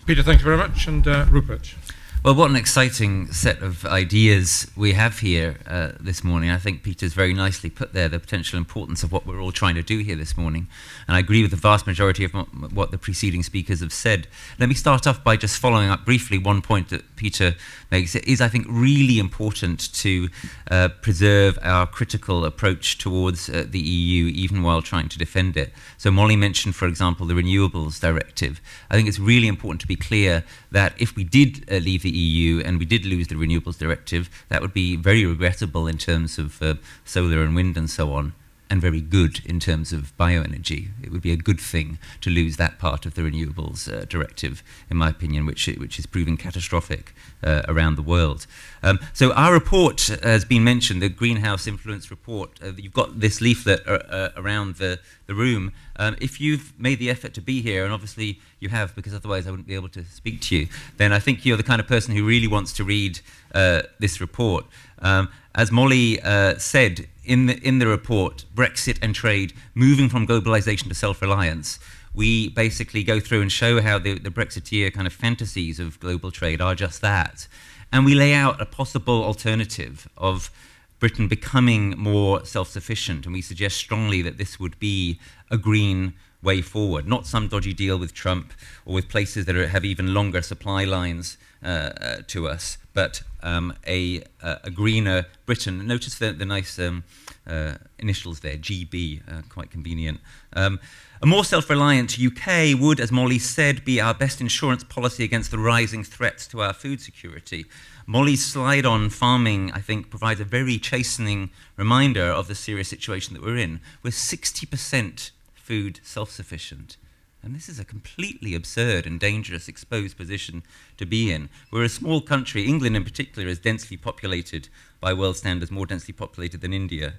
Peter, thank you very much, and Rupert. Well, what an exciting set of ideas we have here this morning. I think Peter's very nicely put there the potential importance of what we're all trying to do here this morning. And I agree with the vast majority of what the preceding speakers have said. Let me start off by just following up briefly one point that Peter makes. It is, I think, really important to preserve our critical approach towards the EU, even while trying to defend it. So Molly mentioned, for example, the Renewables Directive. I think it's really important to be clear that if we did leave the EU and we did lose the Renewables Directive, that would be very regrettable in terms of solar and wind and so on, and very good in terms of bioenergy. It would be a good thing to lose that part of the Renewables Directive, in my opinion, which is proving catastrophic around the world. So our report has been mentioned, the Greenhouse Influence Report. You've got this leaflet around the room. If you've made the effort to be here, and obviously you have, because otherwise I wouldn't be able to speak to you, then I think you're the kind of person who really wants to read this report. As Molly said, in the report, Brexit and trade, moving from globalization to self-reliance, we basically go through and show how the Brexiteer kind of fantasies of global trade are just that. And we lay out a possible alternative of Britain becoming more self-sufficient, and we suggest strongly that this would be a green way forward, not some dodgy deal with Trump or with places that have even longer supply lines to us, but a greener Britain. Notice the nice initials there, GB, quite convenient. A more self-reliant UK would, as Molly said, be our best insurance policy against the rising threats to our food security. Molly's slide on farming, I think, provides a very chastening reminder of the serious situation that we're in. We're 60% food self-sufficient. And this is a completely absurd and dangerous exposed position to be in. We're a small country. England in particular is densely populated by world standards, more densely populated than India,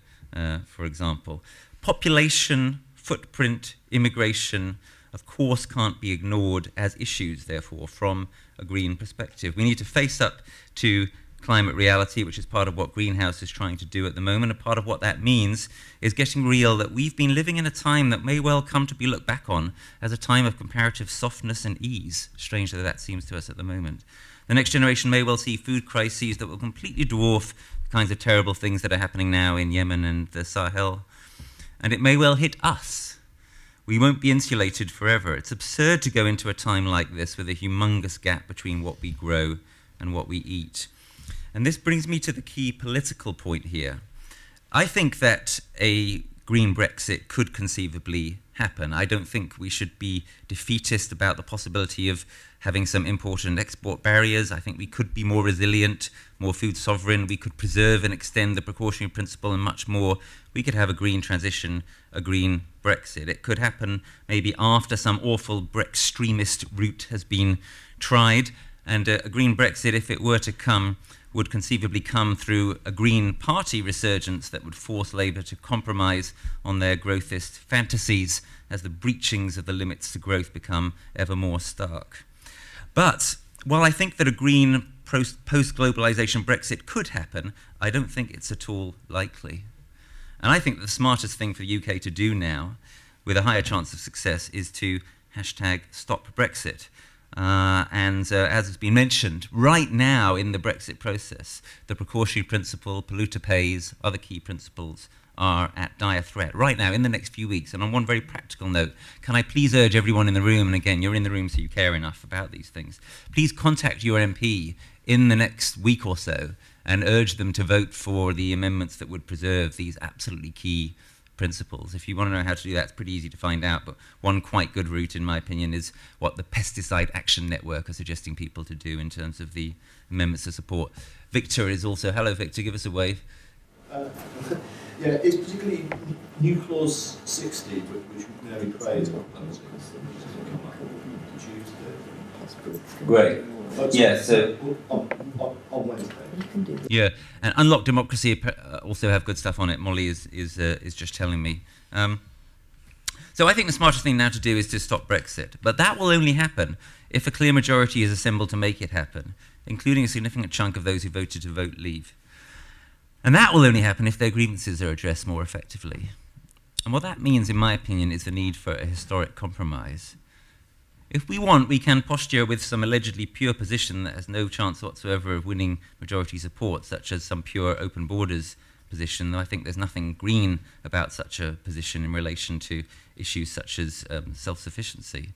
for example. Population, footprint, immigration, of course, can't be ignored as issues, therefore, from a green perspective. We need to face up to climate reality, which is part of what Greenhouse is trying to do at the moment, and part of what that means is getting real that we've been living in a time that may well come to be looked back on as a time of comparative softness and ease, strange that that seems to us at the moment. The next generation may well see food crises that will completely dwarf the kinds of terrible things that are happening now in Yemen and the Sahel. And it may well hit us. We won't be insulated forever. It's absurd to go into a time like this with a humongous gap between what we grow and what we eat. And this brings me to the key political point here. I think that a Green Brexit could conceivably happen. I don't think we should be defeatist about the possibility of having some import and export barriers. I think we could be more resilient, more food sovereign. We could preserve and extend the precautionary principle and much more. We could have a green transition, a green Brexit. It could happen maybe after some awful Brextremist route has been tried, and a green Brexit, if it were to come, would conceivably come through a Green Party resurgence that would force Labour to compromise on their growthist fantasies as the breachings of the limits to growth become ever more stark. But while I think that a green post-globalisation Brexit could happen, I don't think it's at all likely. And I think the smartest thing for the UK to do now, with a higher chance of success, is to #StopBrexit. As has been mentioned, right now in the Brexit process, the precautionary principle, polluter pays, other key principles are at dire threat right now in the next few weeks. And on one very practical note, can I please urge everyone in the room, and again, you're in the room so you care enough about these things, please contact your MP in the next week or so and urge them to vote for the amendments that would preserve these absolutely key principles. If you want to know how to do that, it's pretty easy to find out, but one quite good route, in my opinion, is what the Pesticide Action Network are suggesting people to do in terms of the amendments to support. Victor is also, hello Victor, give us a wave. Yeah, it's particularly new clause 60, which Mary Craig is proposing, which is going to come up on Tuesday. Great. Yeah, so on Wednesday. Yeah, and Unlocked Democracy also have good stuff on it. Molly is just telling me. So I think the smartest thing now to do is to stop Brexit. But that will only happen if a clear majority is assembled to make it happen, including a significant chunk of those who voted to vote leave. And that will only happen if their grievances are addressed more effectively. And what that means, in my opinion, is the need for a historic compromise. If we want, we can posture with some allegedly pure position that has no chance whatsoever of winning majority support, such as some pure open borders position, though I think there's nothing green about such a position in relation to issues such as self-sufficiency.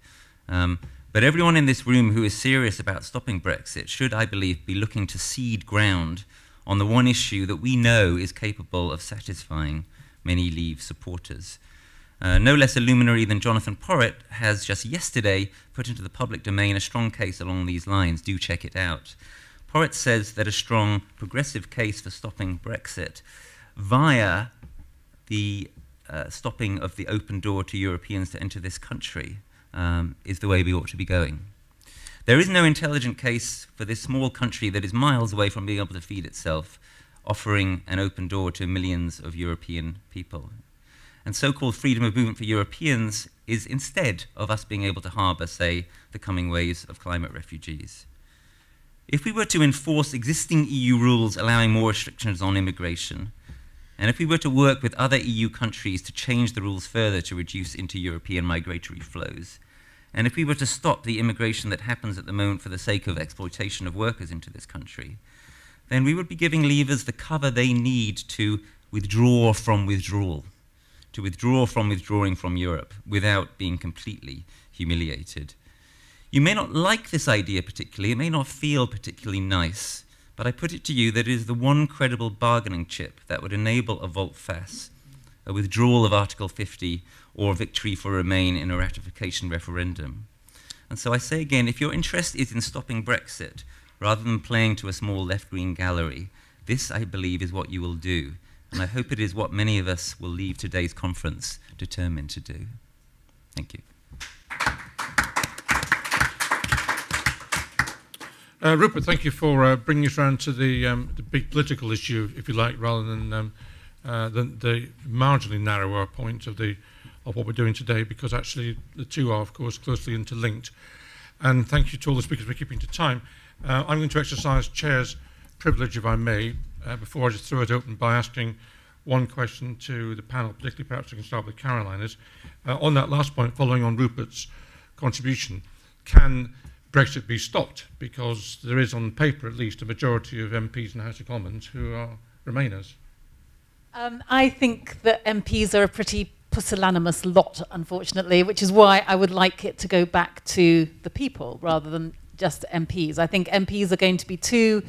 But everyone in this room who is serious about stopping Brexit should, I believe, be looking to cede ground on the one issue that we know is capable of satisfying many Leave supporters. No less a luminary than Jonathan Porritt has just yesterday put into the public domain a strong case along these lines. Do check it out. Porritt says that a strong progressive case for stopping Brexit via the stopping of the open door to Europeans to enter this country is the way we ought to be going. There is no intelligent case for this small country that is miles away from being able to feed itself, offering an open door to millions of European people. And so-called freedom of movement for Europeans is instead of us being able to harbour, say, the coming waves of climate refugees. If we were to enforce existing EU rules allowing more restrictions on immigration, and if we were to work with other EU countries to change the rules further to reduce inter-European migratory flows, and if we were to stop the immigration that happens at the moment for the sake of exploitation of workers into this country, then we would be giving leavers the cover they need to withdraw from withdrawal, to withdraw from withdrawing from Europe without being completely humiliated. You may not like this idea particularly, it may not feel particularly nice, but I put it to you that it is the one credible bargaining chip that would enable a volte-face, a withdrawal of Article 50 or victory for Remain in a ratification referendum. And so I say again, if your interest is in stopping Brexit, rather than playing to a small left-wing gallery, this, I believe, is what you will do. And I hope it is what many of us will leave today's conference determined to do. Thank you. Rupert, thank you for bringing us around to the big political issue, if you like, rather than the marginally narrower point of what we're doing today, because actually the two are, of course, closely interlinked. And thank you to all the speakers for keeping to time. I'm going to exercise chair's privilege, if I may, before I just throw it open by asking one question to the panel, particularly perhaps we can start with Caroline, is on that last point, following on Rupert's contribution, can Brexit be stopped, because there is, on paper at least, a majority of MPs in the House of Commons who are Remainers. I think that MPs are a pretty pusillanimous lot, unfortunately, which is why I would like it to go back to the people rather than just MPs. I think MPs are going to be too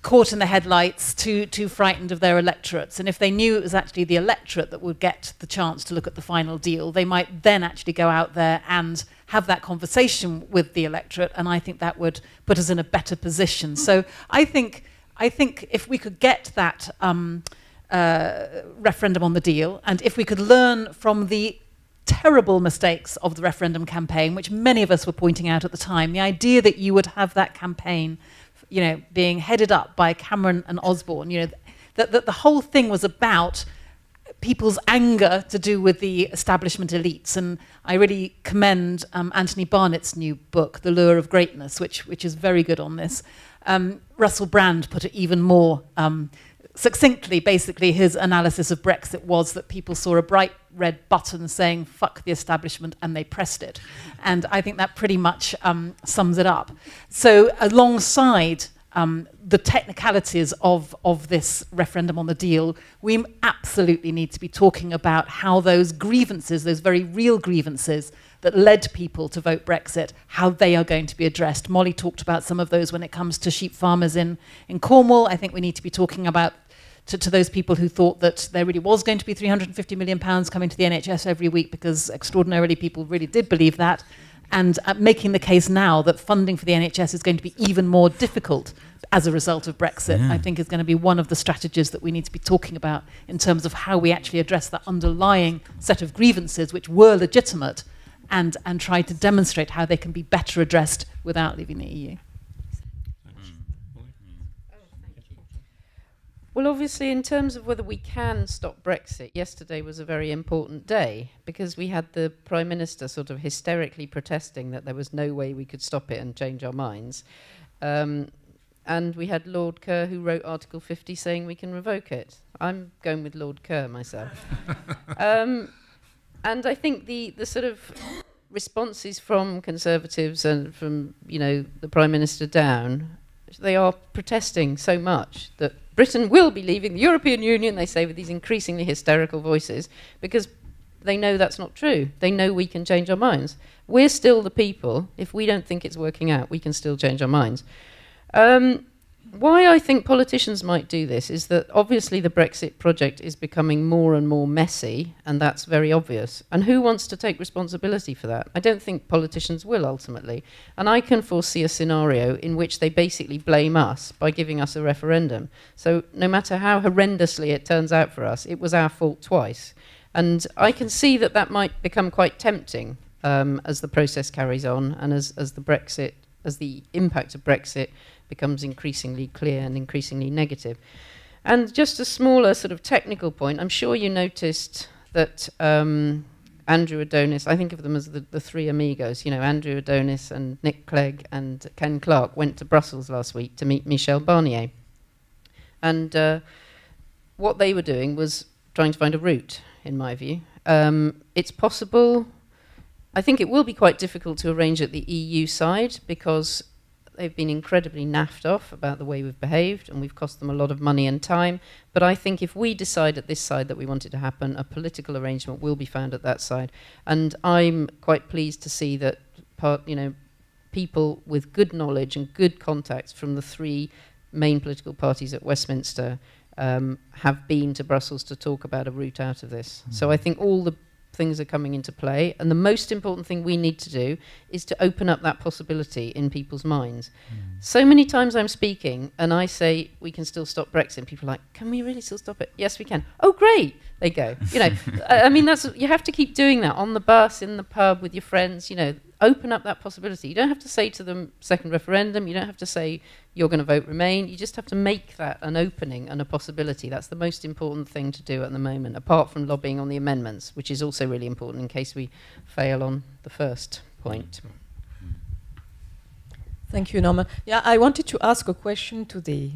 caught in the headlights, too frightened of their electorates. And if they knew it was actually the electorate that would get the chance to look at the final deal, they might then actually go out there and have that conversation with the electorate, and I think that would put us in a better position. So I think if we could get that referendum on the deal, and if we could learn from the terrible mistakes of the referendum campaign, which many of us were pointing out at the time, the idea that you would have that campaign, you know, being headed up by Cameron and Osborne, you know, that the whole thing was about people's anger to do with the establishment elites. And I really commend Anthony Barnett's new book, The Lure of Greatness, which is very good on this. Russell Brand put it even more succinctly. Basically, his analysis of Brexit was that people saw a bright red button saying, fuck the establishment, and they pressed it. And I think that pretty much sums it up. So alongside the technicalities of this referendum on the deal, we absolutely need to be talking about how those grievances, those very real grievances that led people to vote Brexit, how they are going to be addressed. Molly talked about some of those when it comes to sheep farmers in Cornwall. I think we need to be talking about to those people who thought that there really was going to be £350 million coming to the NHS every week, because extraordinarily people really did believe that, and making the case now that funding for the NHS is going to be even more difficult as a result of Brexit, I think is going to be one of the strategies that we need to be talking about in terms of how we actually address the underlying set of grievances which were legitimate, and try to demonstrate how they can be better addressed without leaving the EU. Well, obviously, in terms of whether we can stop Brexit, yesterday was a very important day, because we had the Prime Minister sort of hysterically protesting that there was no way we could stop it and change our minds. And we had Lord Kerr, who wrote Article 50, saying we can revoke it. I'm going with Lord Kerr myself. And I think the sort of responses from Conservatives and from, you know, the Prime Minister down, they are protesting so much that Britain will be leaving the European Union, they say with these increasingly hysterical voices, because they know that's not true. They know we can change our minds. We're still the people. If we don't think it's working out, we can still change our minds. Why I think politicians might do this is that obviously the Brexit project is becoming more and more messy, and that's very obvious. And who wants to take responsibility for that? I don't think politicians will ultimately. And I can foresee a scenario in which they basically blame us by giving us a referendum. So no matter how horrendously it turns out for us, it was our fault twice. And I can see that that might become quite tempting as the process carries on, and as the impact of Brexit becomes increasingly clear and increasingly negative. And just a smaller sort of technical point, I'm sure you noticed that Andrew Adonis, I think of them as the three amigos, you know, Andrew Adonis and Nick Clegg and Ken Clarke went to Brussels last week to meet Michel Barnier. And what they were doing was trying to find a route, in my view. It's possible, I think it will be quite difficult to arrange at the EU side, because they've been incredibly naffed off about the way we've behaved, and we've cost them a lot of money and time. But I think if we decide at this side that we want it to happen, a political arrangement will be found at that side. And I'm quite pleased to see that people with good knowledge and good contacts from the three main political parties at Westminster have been to Brussels to talk about a route out of this. So I think all the things are coming into play, and the most important thing we need to do is to open up that possibility in people's minds. So many times I'm speaking and I say we can still stop Brexit, and people are like, can we really still stop it? Yes, we can. Oh, great. They go. You know, I mean, you have to keep doing that on the bus, in the pub, with your friends. You know, open up that possibility. You don't have to say to them second referendum. You don't have to say you're going to vote Remain. You just have to make that an opening and a possibility. That's the most important thing to do at the moment, apart from lobbying on the amendments, which is also really important in case we fail on the first point. Thank you, Norman. Yeah, I wanted to ask a question to the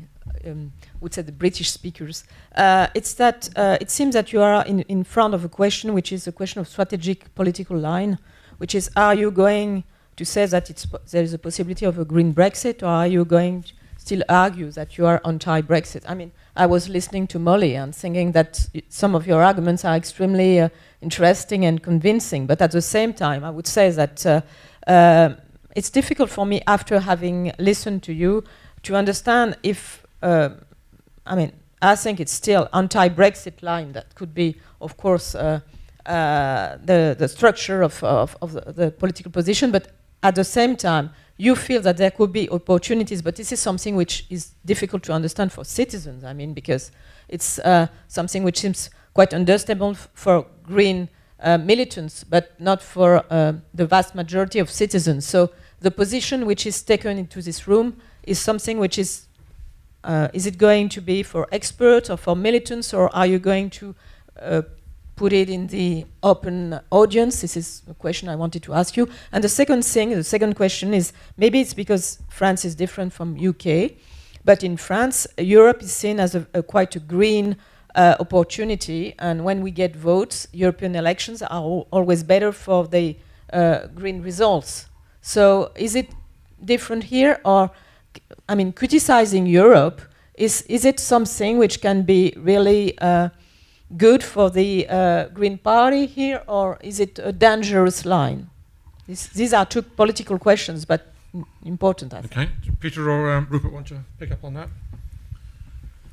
would say the British speakers. It's that it seems that you are in front of a question which is a question of strategic political line, which is, are you going to say that there is a possibility of a Green Brexit, or are you going to still argue that you are anti-Brexit? I mean, I was listening to Molly and thinking that some of your arguments are extremely interesting and convincing, but at the same time, I would say that it's difficult for me, after having listened to you, to understand if, I mean, I think it's still anti-Brexit line that could be, of course, the structure of the political position, but at the same time, you feel that there could be opportunities, but this is something which is difficult to understand for citizens, I mean, because it's something which seems quite understandable for green militants, but not for the vast majority of citizens. So the position which is taken into this room is something which is it going to be for experts or for militants, or are you going to put it in the open audience? This is a question I wanted to ask you. And the second question is, maybe it's because France is different from UK, but in France, Europe is seen as quite a green opportunity, and when we get votes, European elections are always better for the green results. So is it different here, or, I mean, criticizing Europe, is it something which can be really good for the Green Party here, or is it a dangerous line? These are two political questions, but important, I think. Okay, Peter or Rupert want to pick up on that?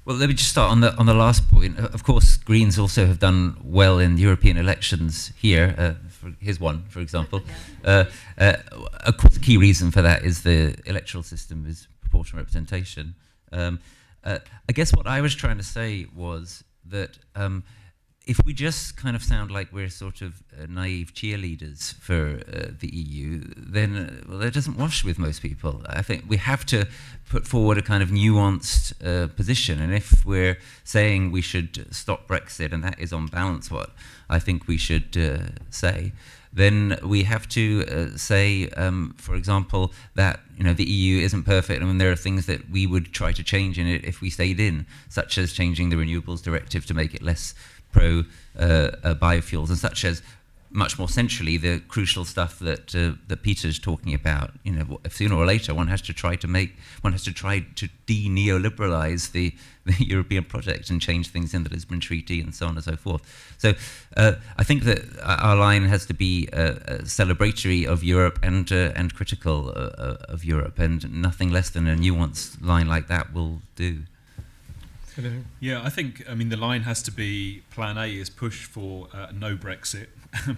Well, let me just start on the last point. Of course, Greens also have done well in European elections here. Here's one, for example. Of course, the key reason for that is the electoral system is proportional representation. I guess what I was trying to say was that if we just kind of sound like we're sort of naive cheerleaders for the EU, then well, that doesn't wash with most people. I think we have to put forward a kind of nuanced position, and if we're saying we should stop Brexit, and that is on balance what I think we should say, then we have to say, for example, that the EU isn't perfect, and there are things that we would try to change in it if we stayed in, such as changing the Renewables Directive to make it less pro biofuels, and such as, much more centrally, the crucial stuff that that Peter's talking about. Sooner or later, one has to try to de-neoliberalize the European project and change things in the Lisbon Treaty and so on and so forth. So I think that our line has to be celebratory of Europe and critical of Europe, and nothing less than a nuanced line like that will do. Yeah, I think, the line has to be, plan A is push for no Brexit,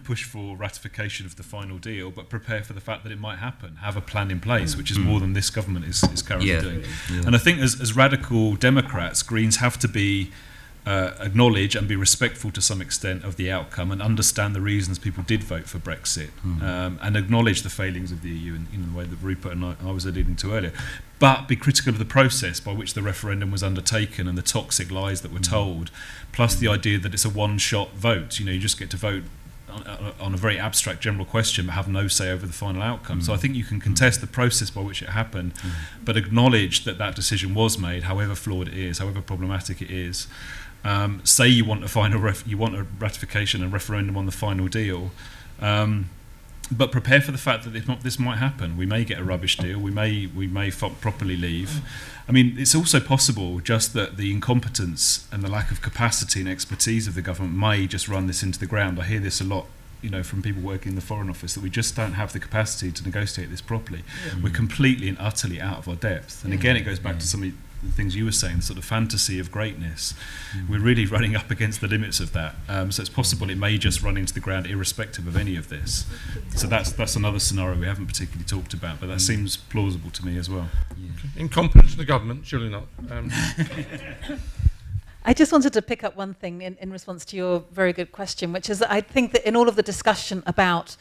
push for ratification of the final deal, but prepare for the fact that it might happen. Have a plan in place, which is more than this government is currently doing. Yeah. And I think as radical Democrats, Greens have to be acknowledge and be respectful to some extent of the outcome, and understand the reasons people did vote for Brexit, and acknowledge the failings of the EU in the way that Rupert and I was alluding to earlier, but be critical of the process by which the referendum was undertaken and the toxic lies that were told, plus the idea that it's a one-shot vote. You just get to vote on a very abstract general question but have no say over the final outcome. So I think you can contest the process by which it happened, but acknowledge that that decision was made, however flawed it is, however problematic it is. Say you want a ratification and referendum on the final deal, but prepare for the fact that this might happen. We may get a rubbish deal. We may properly leave. It's also possible just that the incompetence and the lack of capacity and expertise of the government may just run this into the ground. I hear this a lot, from people working in the Foreign Office, that we just don't have the capacity to negotiate this properly. We're completely and utterly out of our depth. And again, it goes back to some of the things you were saying, the sort of fantasy of greatness. We're really running up against the limits of that. So it's possible it may just run into the ground irrespective of any of this. So that's another scenario we haven't particularly talked about, but that seems plausible to me as well. Okay. Incompetence of the government, surely not. I just wanted to pick up one thing in response to your very good question, which is that I think that in all of the discussion about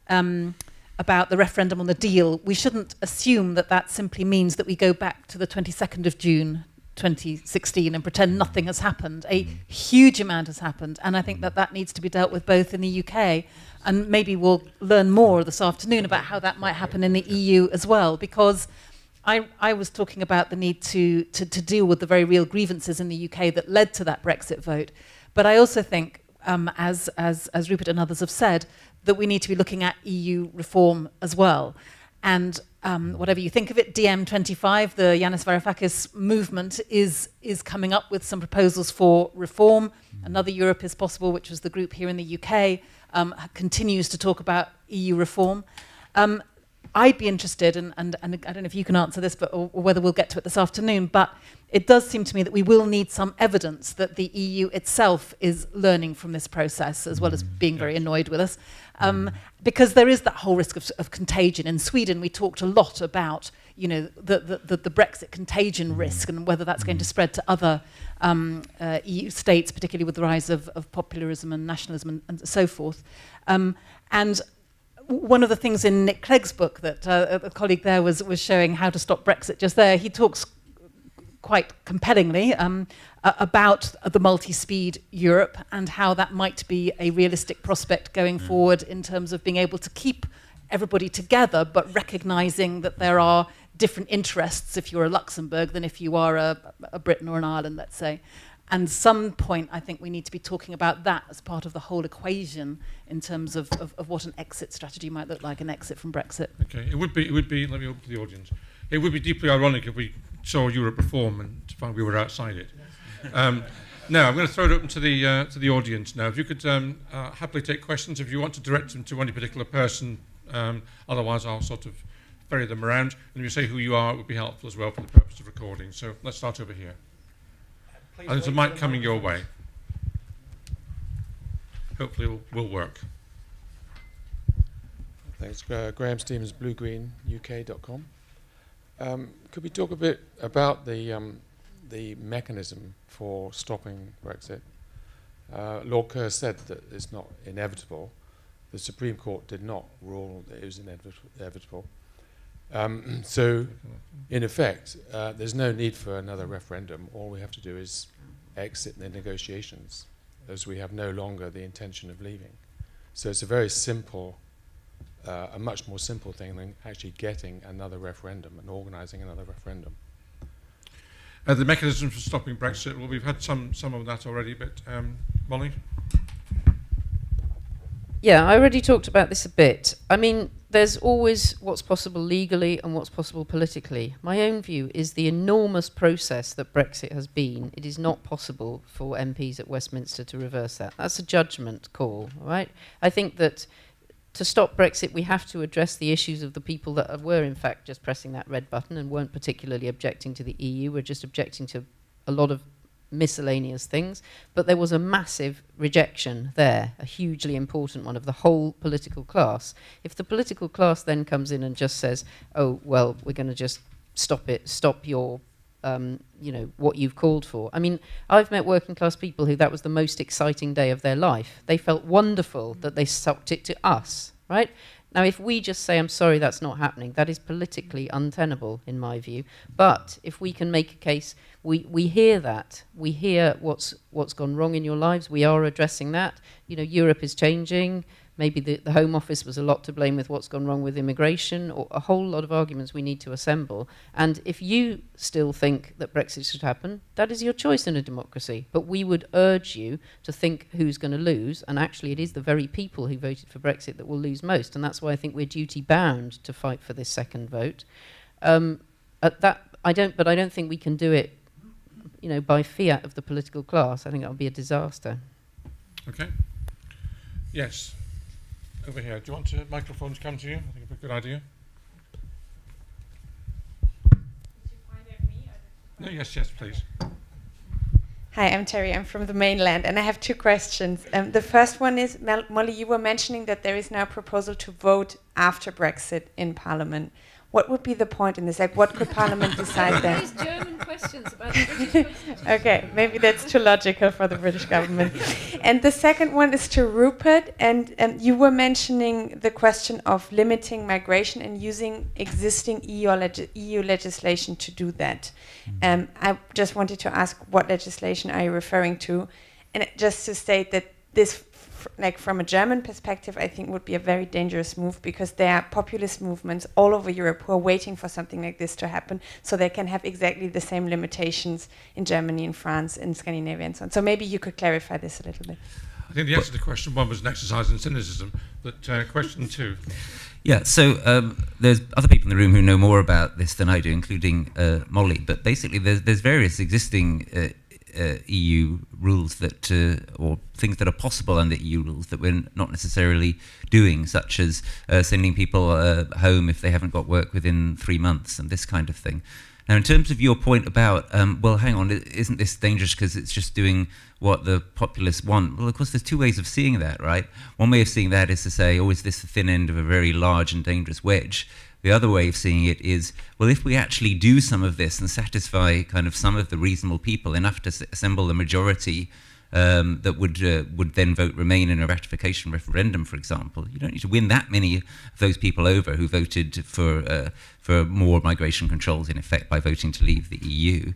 the referendum on the deal, we shouldn't assume that that simply means that we go back to the 22nd of June 2016 and pretend nothing has happened. A huge amount has happened, and I think that needs to be dealt with both in the UK, and maybe we'll learn more this afternoon about how that might happen in the EU as well, because I was talking about the need to deal with the very real grievances in the UK that led to that Brexit vote. But I also think as Rupert and others have said, that we need to be looking at EU reform as well. And whatever you think of it, DM25, the Yanis Varoufakis movement, is coming up with some proposals for reform. Another Europe is Possible, which was the group here in the UK, continues to talk about EU reform. I'd be interested, and I don't know if you can answer this, but or whether we'll get to it this afternoon, but it does seem to me that we will need some evidence that the EU itself is learning from this process, as well as being very annoyed with us, because there is that whole risk of contagion. In Sweden, we talked a lot about, you know, the Brexit contagion risk and whether that's going to spread to other EU states, particularly with the rise of populism and nationalism and so forth. And one of the things in Nick Clegg's book that a colleague there was showing how to stop Brexit just there, he talks quite compellingly about the multi-speed Europe and how that might be a realistic prospect going forward in terms of being able to keep everybody together, but recognising that there are different interests if you're a Luxembourg than if you are a Britain or an Ireland, let's say. And some point, I think we need to be talking about that as part of the whole equation in terms of what an exit strategy might look like, an exit from Brexit. Okay, it would be, let me open to the audience. It would be deeply ironic if we saw Europe reform and found we were outside it. Now, I'm going to throw it open to the audience now. If you could happily take questions, if you want to direct them to any particular person, otherwise I'll sort of ferry them around. And if you say who you are, it would be helpful as well for the purpose of recording. So let's start over here. And there's a mic coming your way. Hopefully it will work. Thanks. Graham Stevens, bluegreenuk.com. Could we talk a bit about the mechanism for stopping Brexit? Lord Kerr said that it's not inevitable. The Supreme Court did not rule that it was inevitable. So, in effect, there's no need for another referendum. All we have to do is exit the negotiations, as we have no longer the intention of leaving. So it's a very simple, a much more simple thing than actually getting another referendum and organising another referendum. The mechanism for stopping Brexit, well, we've had some of that already, but Molly? Yeah, I already talked about this a bit. I mean, there's always what's possible legally and what's possible politically. My own view is the enormous process that Brexit has been, it is not possible for MPs at Westminster to reverse that. That's a judgment call, all right? I think that to stop Brexit, we have to address the issues of the people that were, in fact, just pressing that red button and weren't particularly objecting to the EU, were just objecting to a lot of miscellaneous things, but there was a massive rejection there, a hugely important one of the whole political class. If the political class then comes in and just says, oh, well, we're going to just stop it, stop your, you know, what you've called for. I mean, I've met working class people who that was the most exciting day of their life. They felt wonderful that they sucked it to us, right? Now, if we just say, I'm sorry, that's not happening, that is politically untenable, in my view. But if we can make a case, we hear that. We hear what's gone wrong in your lives. We are addressing that. You know, Europe is changing. Maybe the Home Office was a lot to blame with what's gone wrong with immigration, or a whole lot of arguments we need to assemble. And if you still think that Brexit should happen, that is your choice in a democracy. But we would urge you to think who's going to lose, and actually it is the very people who voted for Brexit that will lose most, and that's why I think we're duty-bound to fight for this second vote. I don't think we can do it, you know, by fiat of the political class. I think that would be a disaster. Okay. Yes. Over here. Do you want microphones come to you? I think it'd be a good idea. Did you point at me? No, yes, please. Hi, I'm Terry. I'm from the mainland, and I have two questions. The first one is, Molly, you were mentioning that there is now a proposal to vote after Brexit in Parliament. What would be the point in this? Like, what could Parliament decide then? These German questions about the British questions. Okay, maybe that's too logical for the British government. And the second one is to Rupert, and you were mentioning the question of limiting migration and using existing EU legislation to do that. I just wanted to ask, what legislation are you referring to? And just to state that this, like from a German perspective, I think would be a very dangerous move, because there are populist movements all over Europe who are waiting for something like this to happen, so they can have exactly the same limitations in Germany, in France, in Scandinavia, and so on. So maybe you could clarify this a little bit. I think the answer to question one was an exercise in cynicism, but question two. Yeah, so there's other people in the room who know more about this than I do, including Molly. But basically, there's various existing EU rules that, or things that are possible under EU rules that we're not necessarily doing, such as sending people home if they haven't got work within 3 months and this kind of thing. Now, in terms of your point about, well, hang on, isn't this dangerous because it's just doing what the populists want? Well, of course, there's two ways of seeing that, right? One way of seeing that is to say, oh, is this the thin end of a very large and dangerous wedge? The other way of seeing it is, well, if we actually do some of this and satisfy kind of some of the reasonable people enough to assemble a majority that would then vote Remain in a ratification referendum, for example, you don't need to win that many of those people over who voted for more migration controls, in effect, by voting to leave the EU.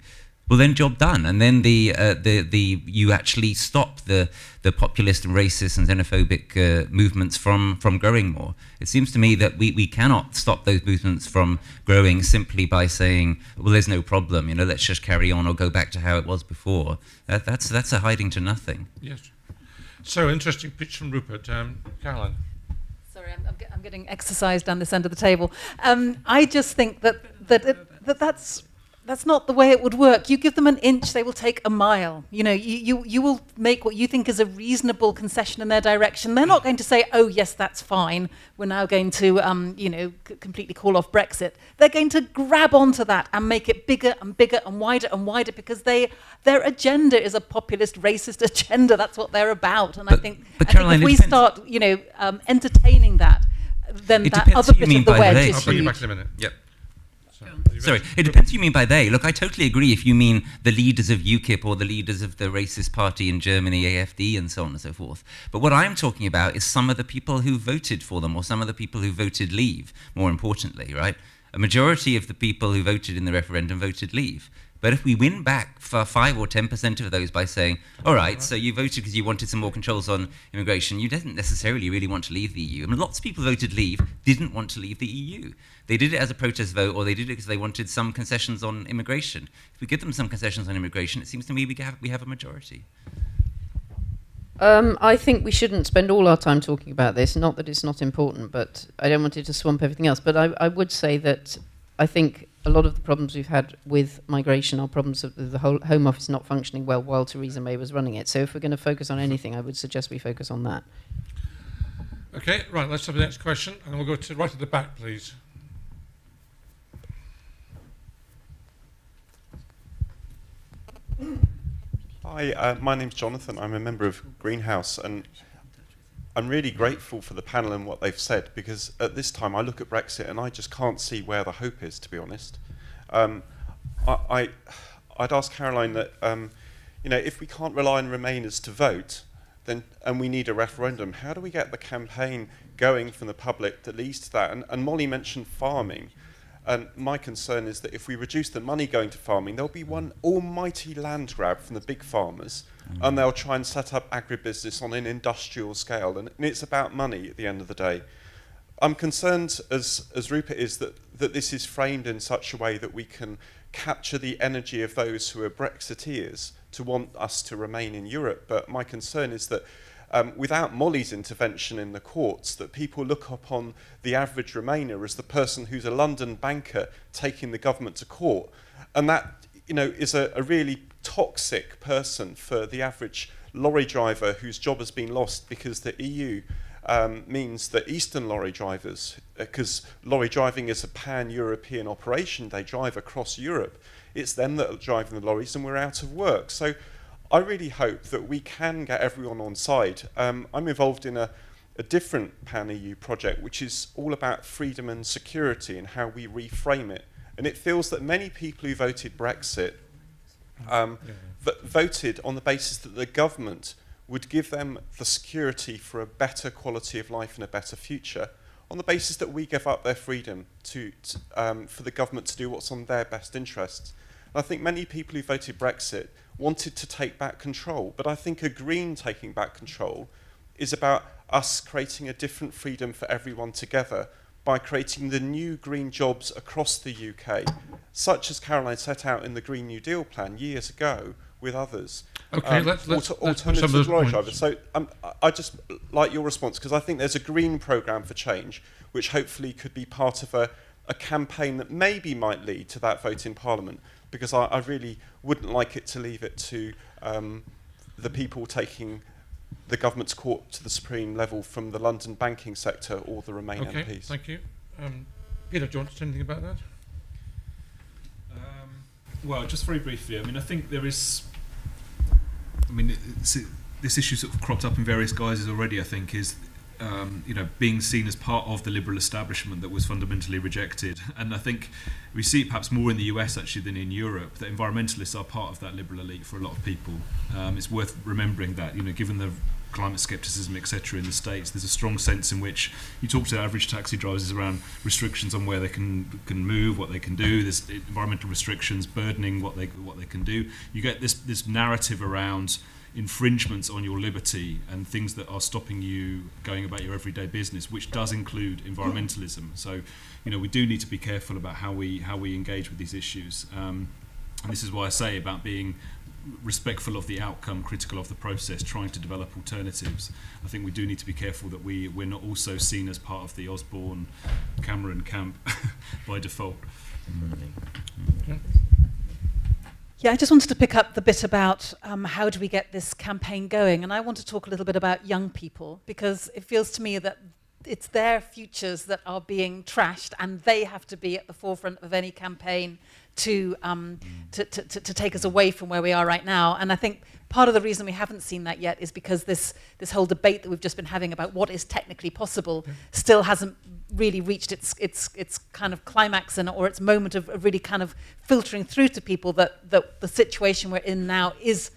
Well, then job done, and then you actually stop the populist and racist and xenophobic movements from growing more. It seems to me that we cannot stop those movements from growing simply by saying, well, there's no problem, you know, let's just carry on or go back to how it was before. That's a hiding to nothing. Yes. So interesting pitch from Rupert. Caroline. Sorry, I'm getting exercised down this end of the table. I just think that's not the way it would work. You give them an inch, they will take a mile. You know, you will make what you think is a reasonable concession in their direction. They're not going to say, oh, yes, that's fine. We're now going to, you know, completely call off Brexit. They're going to grab onto that and make it bigger and bigger and wider because their agenda is a populist, racist agenda. That's what they're about. And I think if we start, you know, entertaining that, then that other bit of the wedge is I'll bring you huge. back in a minute. Yep. Sorry, it depends what you mean by they. Look, I totally agree if you mean the leaders of UKIP or the leaders of the racist party in Germany, AfD, and so on and so forth. But what I'm talking about is some of the people who voted for them or some of the people who voted leave, more importantly, right? A majority of the people who voted in the referendum voted leave. But if we win back for 5 or 10% of those by saying, all right, so you voted because you wanted some more controls on immigration, you didn't necessarily really want to leave the EU. I mean, lots of people voted leave, didn't want to leave the EU. They did it as a protest vote, or they did it because they wanted some concessions on immigration. If we give them some concessions on immigration, it seems to me we have a majority. I think we shouldn't spend all our time talking about this. Not that it's not important, but I don't want it to swamp everything else. But I would say that I think a lot of the problems we've had with migration are problems of the whole Home Office not functioning well while Theresa May was running it. So if we're going to focus on anything, I would suggest we focus on that. Okay, right, let's have the next question, and we'll go to right at the back, please. Hi, my name's Jonathan. I'm a member of Greenhouse, and I'm really grateful for the panel and what they've said, because at this time I look at Brexit and I just can't see where the hope is, to be honest. I'd ask Caroline that, you know, if we can't rely on Remainers to vote, then, and we need a referendum, how do we get the campaign going from the public that leads to that? And Molly mentioned farming. And my concern is that if we reduce the money going to farming, there'll be one almighty land grab from the big farmers, and they'll try and set up agribusiness on an industrial scale, and it's about money at the end of the day. I'm concerned, as Rupert is, that this is framed in such a way that we can capture the energy of those who are Brexiteers to want us to remain in Europe. But my concern is that without Molly's intervention in the courts, that people look upon the average Remainer as the person who's a London banker taking the government to court. And that, you know, is a really toxic person for the average lorry driver whose job has been lost because the EU means that Eastern lorry drivers, because lorry driving is a pan-European operation, they drive across Europe, it's them that are driving the lorries and we're out of work. So I really hope that we can get everyone on side. I'm involved in a different pan-EU project, which is all about freedom and security and how we reframe it. And it feels that many people who voted Brexit voted on the basis that the government would give them the security for a better quality of life and a better future, on the basis that we give up their freedom for the government to do what's on their best interests. And I think many people who voted Brexit wanted to take back control, but I think a Green taking back control is about us creating a different freedom for everyone together by creating the new green jobs across the UK, such as Caroline set out in the Green New Deal plan years ago with others. Okay, let's put some of alternative those lorry points. drivers. So I just like your response, because I think there's a green programme for change, which hopefully could be part of a campaign that maybe might lead to that vote in Parliament, because I really wouldn't like it to leave it to the people taking the government's court to the supreme level from the London banking sector or the Remain Okay, MPs. thank you. Peter, do you want to say anything about that? Well, just very briefly, I mean, I think there is... I mean, this issue sort of cropped up in various guises already, I think, is being seen as part of the liberal establishment that was fundamentally rejected. And I think we see it perhaps more in the US actually than in Europe, that environmentalists are part of that liberal elite for a lot of people. It's worth remembering that, given the climate skepticism, etc. in the States, there's a strong sense in which you talk to average taxi drivers around restrictions on where they can move, what they can do. There's environmental restrictions burdening what they can do. You get this narrative around infringements on your liberty and things that are stopping you going about your everyday business, which does include environmentalism. So, we do need to be careful about how we engage with these issues. And this is why I say about being respectful of the outcome, critical of the process, trying to develop alternatives. I think we do need to be careful that we're not also seen as part of the Osborne Cameron camp by default. Yeah, I just wanted to pick up the bit about how do we get this campaign going, and I want to talk a little bit about young people, because it feels to me that it's their futures that are being trashed, and they have to be at the forefront of any campaign to take us away from where we are right now. And I think part of the reason we haven't seen that yet is because this whole debate that we've just been having about what is technically possible still hasn't really reached its kind of climax or its moment of really kind of filtering through to people that the situation we're in now is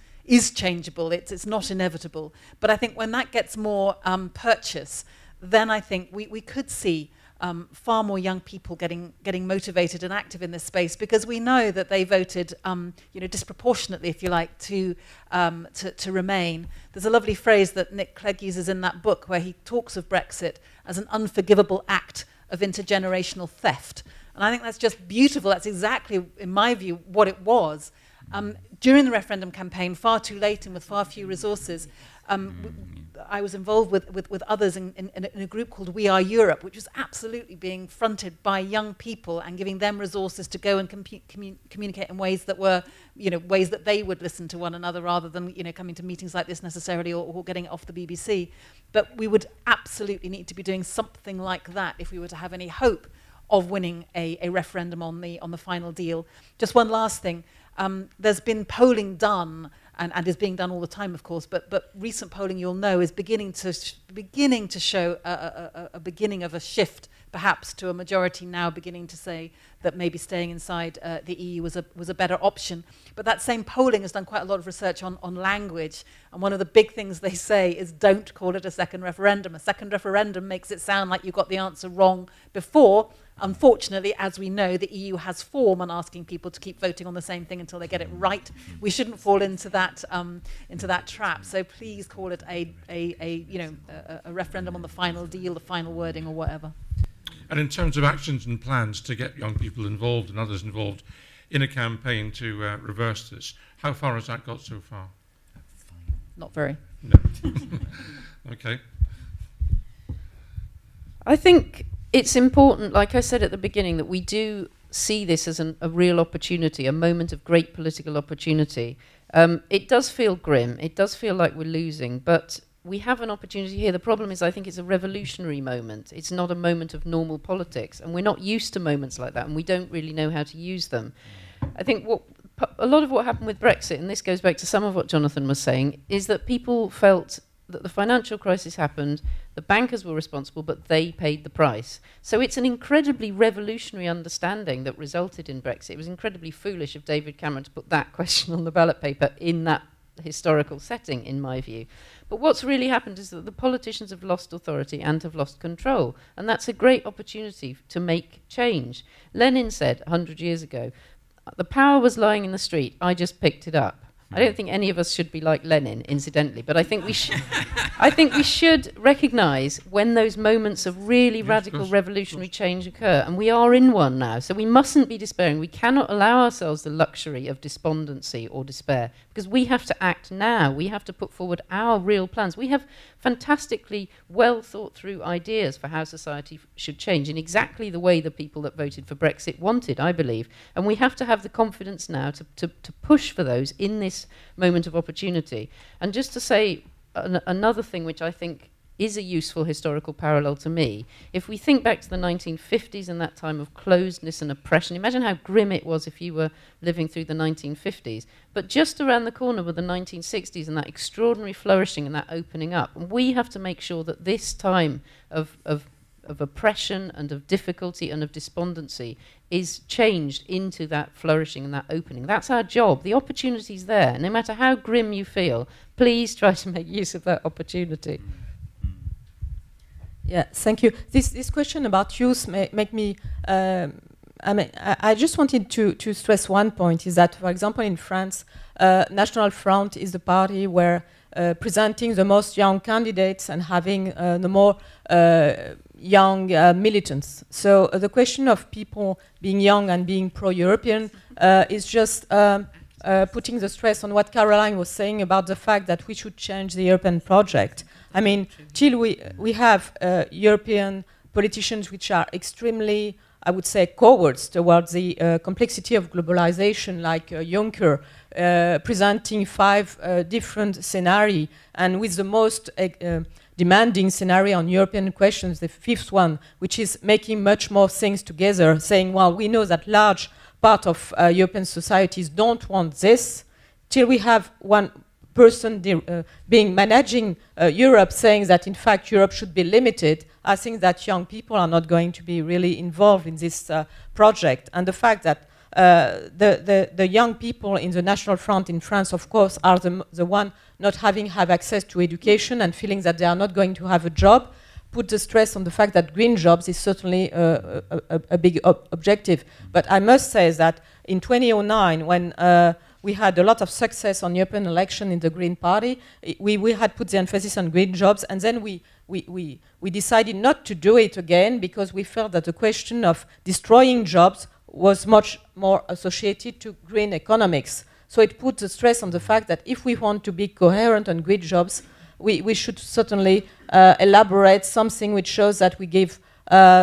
changeable. It's not inevitable. But I think when that gets more purchase, then I think we could see far more young people getting motivated and active in this space, because we know that they voted disproportionately, if you like, to Remain. There's a lovely phrase that Nick Clegg uses in that book where he talks of Brexit as an unforgivable act of intergenerational theft. And I think that's just beautiful. That's exactly, in my view, what it was. During the referendum campaign, far too late and with far few resources, I was involved with others in a group called We Are Europe, which was absolutely being fronted by young people and giving them resources to go and communicate in ways that were, ways that they would listen to one another rather than, coming to meetings like this necessarily or getting it off the BBC. But we would absolutely need to be doing something like that if we were to have any hope of winning a referendum on the final deal. Just one last thing. There's been polling done, and is being done all the time, of course, but recent polling, you'll know, is beginning to show a beginning of a shift, perhaps, to a majority now beginning to say that maybe staying inside the EU was a better option. But that same polling has done quite a lot of research on language, and one of the big things they say is don't call it a second referendum. A second referendum makes it sound like you got the answer wrong before. Unfortunately, as we know, the EU has form on asking people to keep voting on the same thing until they get it right. We shouldn't fall into that trap. So please call it a referendum on the final deal, the final wording, or whatever. And in terms of actions and plans to get young people involved and others involved in a campaign to reverse this, how far has that got so far? Not very. No. Okay. I think it's important, like I said at the beginning, that we do see this as a real opportunity, a moment of great political opportunity. It does feel grim. It does feel like we're losing, but we have an opportunity here. The problem is I think it's a revolutionary moment. It's not a moment of normal politics, and we're not used to moments like that, and we don't really know how to use them. I think a lot of what happened with Brexit, and this goes back to some of what Jonathan was saying, is that people felt that the financial crisis happened, the bankers were responsible, but they paid the price. So it's an incredibly revolutionary understanding that resulted in Brexit. It was incredibly foolish of David Cameron to put that question on the ballot paper in that historical setting, in my view. But what's really happened is that the politicians have lost authority and have lost control, and that's a great opportunity to make change. Lenin said 100 years ago, the power was lying in the street, I just picked it up. I don't think any of us should be like Lenin, incidentally, but I think we should. I think we should recognise when those moments of really radical revolutionary change occur, and we are in one now. So we mustn't be despairing. We cannot allow ourselves the luxury of despondency or despair, because we have to act now. We have to put forward our real plans. We have fantastically well thought through ideas for how society should change in exactly the way the people that voted for Brexit wanted, I believe. And we have to have the confidence now to push for those in this moment of opportunity. And just to say another thing which I think is a useful historical parallel to me, if we think back to the 1950s and that time of closedness and oppression, imagine how grim it was if you were living through the 1950s. But just around the corner were the 1960s and that extraordinary flourishing and that opening up. And we have to make sure that this time of oppression and of difficulty and of despondency is changed into that flourishing and that opening. That's our job. The opportunity's there. No matter how grim you feel, please try to make use of that opportunity. Yeah, thank you. This question about youth make me. I just wanted to stress one point: is that, for example, in France, National Front is the party where presenting the most young candidates and having the more young militants. So the question of people being young and being pro-European is just putting the stress on what Caroline was saying about the fact that we should change the European project. I mean, till we have European politicians which are extremely, I would say, cowards towards the complexity of globalization, like Juncker, presenting 5 different scenarios, and with the most demanding scenario on European questions, the 5th one, which is making much more things together, saying, well, we know that large part of European societies don't want this, till we have one person managing Europe saying that in fact Europe should be limited. I think that young people are not going to be really involved in this project. And the fact that the young people in the National Front in France, of course, are the one not having access to education and feeling that they are not going to have a job, put the stress on the fact that green jobs is certainly a big objective. But I must say that in 2009, when we had a lot of success on European election in the Green Party, we had put the emphasis on green jobs, and then we decided not to do it again because we felt that the question of destroying jobs was much more associated to green economics. So it put the stress on the fact that if we want to be coherent on green jobs, we should certainly elaborate something which shows that we give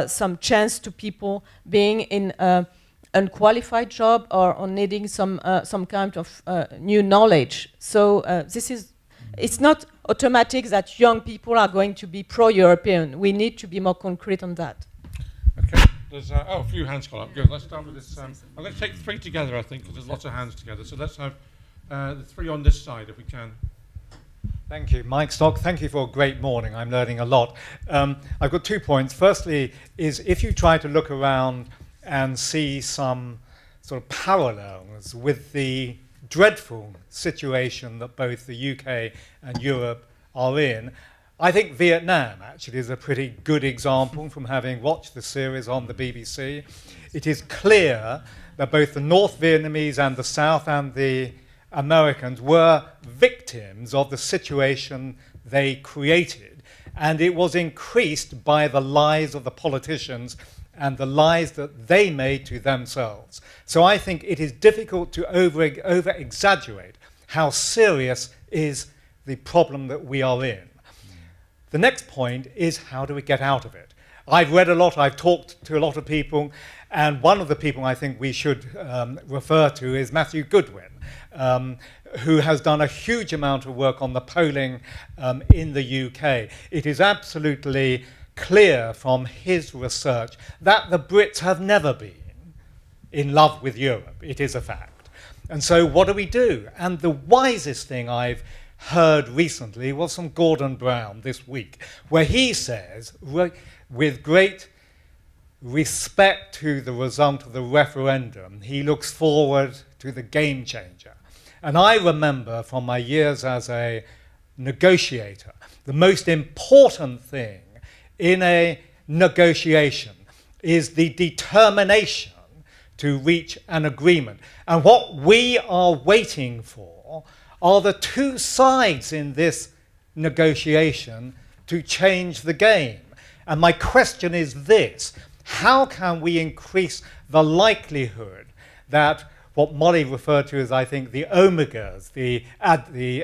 some chance to people being in unqualified job or on needing some kind of new knowledge. So it's not automatic that young people are going to be pro-European. We need to be more concrete on that. Okay, there's a few hands gone up. Good, let's start with this. I'm going to take 3 together, I think, because there's lots of hands together. So let's have the 3 on this side, if we can. Thank you. Mike Stock, thank you for a great morning. I'm learning a lot. I've got 2 points. Firstly is if you try to look around and see some sort of parallels with the dreadful situation that both the UK and Europe are in, I think Vietnam actually is a pretty good example from having watched the series on the BBC. It is clear that both the North Vietnamese and the South and the Americans were victims of the situation they created, and it was increased by the lies of the politicians and the lies that they made to themselves. So I think it is difficult to over-exaggerate how serious is the problem that we are in. The next point is, how do we get out of it? I've read a lot, I've talked to a lot of people, and one of the people I think we should refer to is Matthew Goodwin, who has done a huge amount of work on the polling in the UK. It is absolutely clear from his research that the Brits have never been in love with Europe. It is a fact. And so what do we do? And the wisest thing I've heard recently was from Gordon Brown this week, where he says, with great respect to the result of the referendum, he looks forward to the game changer. And I remember from my years as a negotiator, the most important thing in a negotiation is the determination to reach an agreement. And what we are waiting for for are the two sides in this negotiation to change the game. And my question is this: how can we increase the likelihood that what Molly referred to as, I think, the omegas, the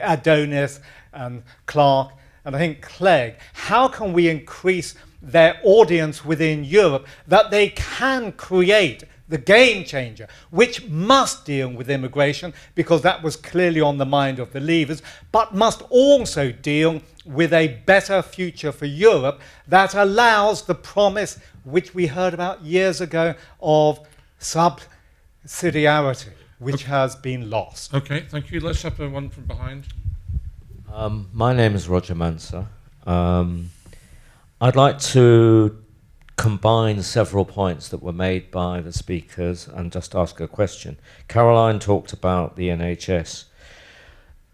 Adonis and Clark, and I think Clegg, how can we increase their audience within Europe that they can create the game changer, which must deal with immigration, because that was clearly on the mind of the Leavers, but must also deal with a better future for Europe that allows the promise, which we heard about years ago, of subsidiarity, which has been lost. Okay, thank you. Let's have one from behind. My name is Roger Manser. I'd like to combine several points that were made by the speakers and just ask a question. Caroline talked about the NHS.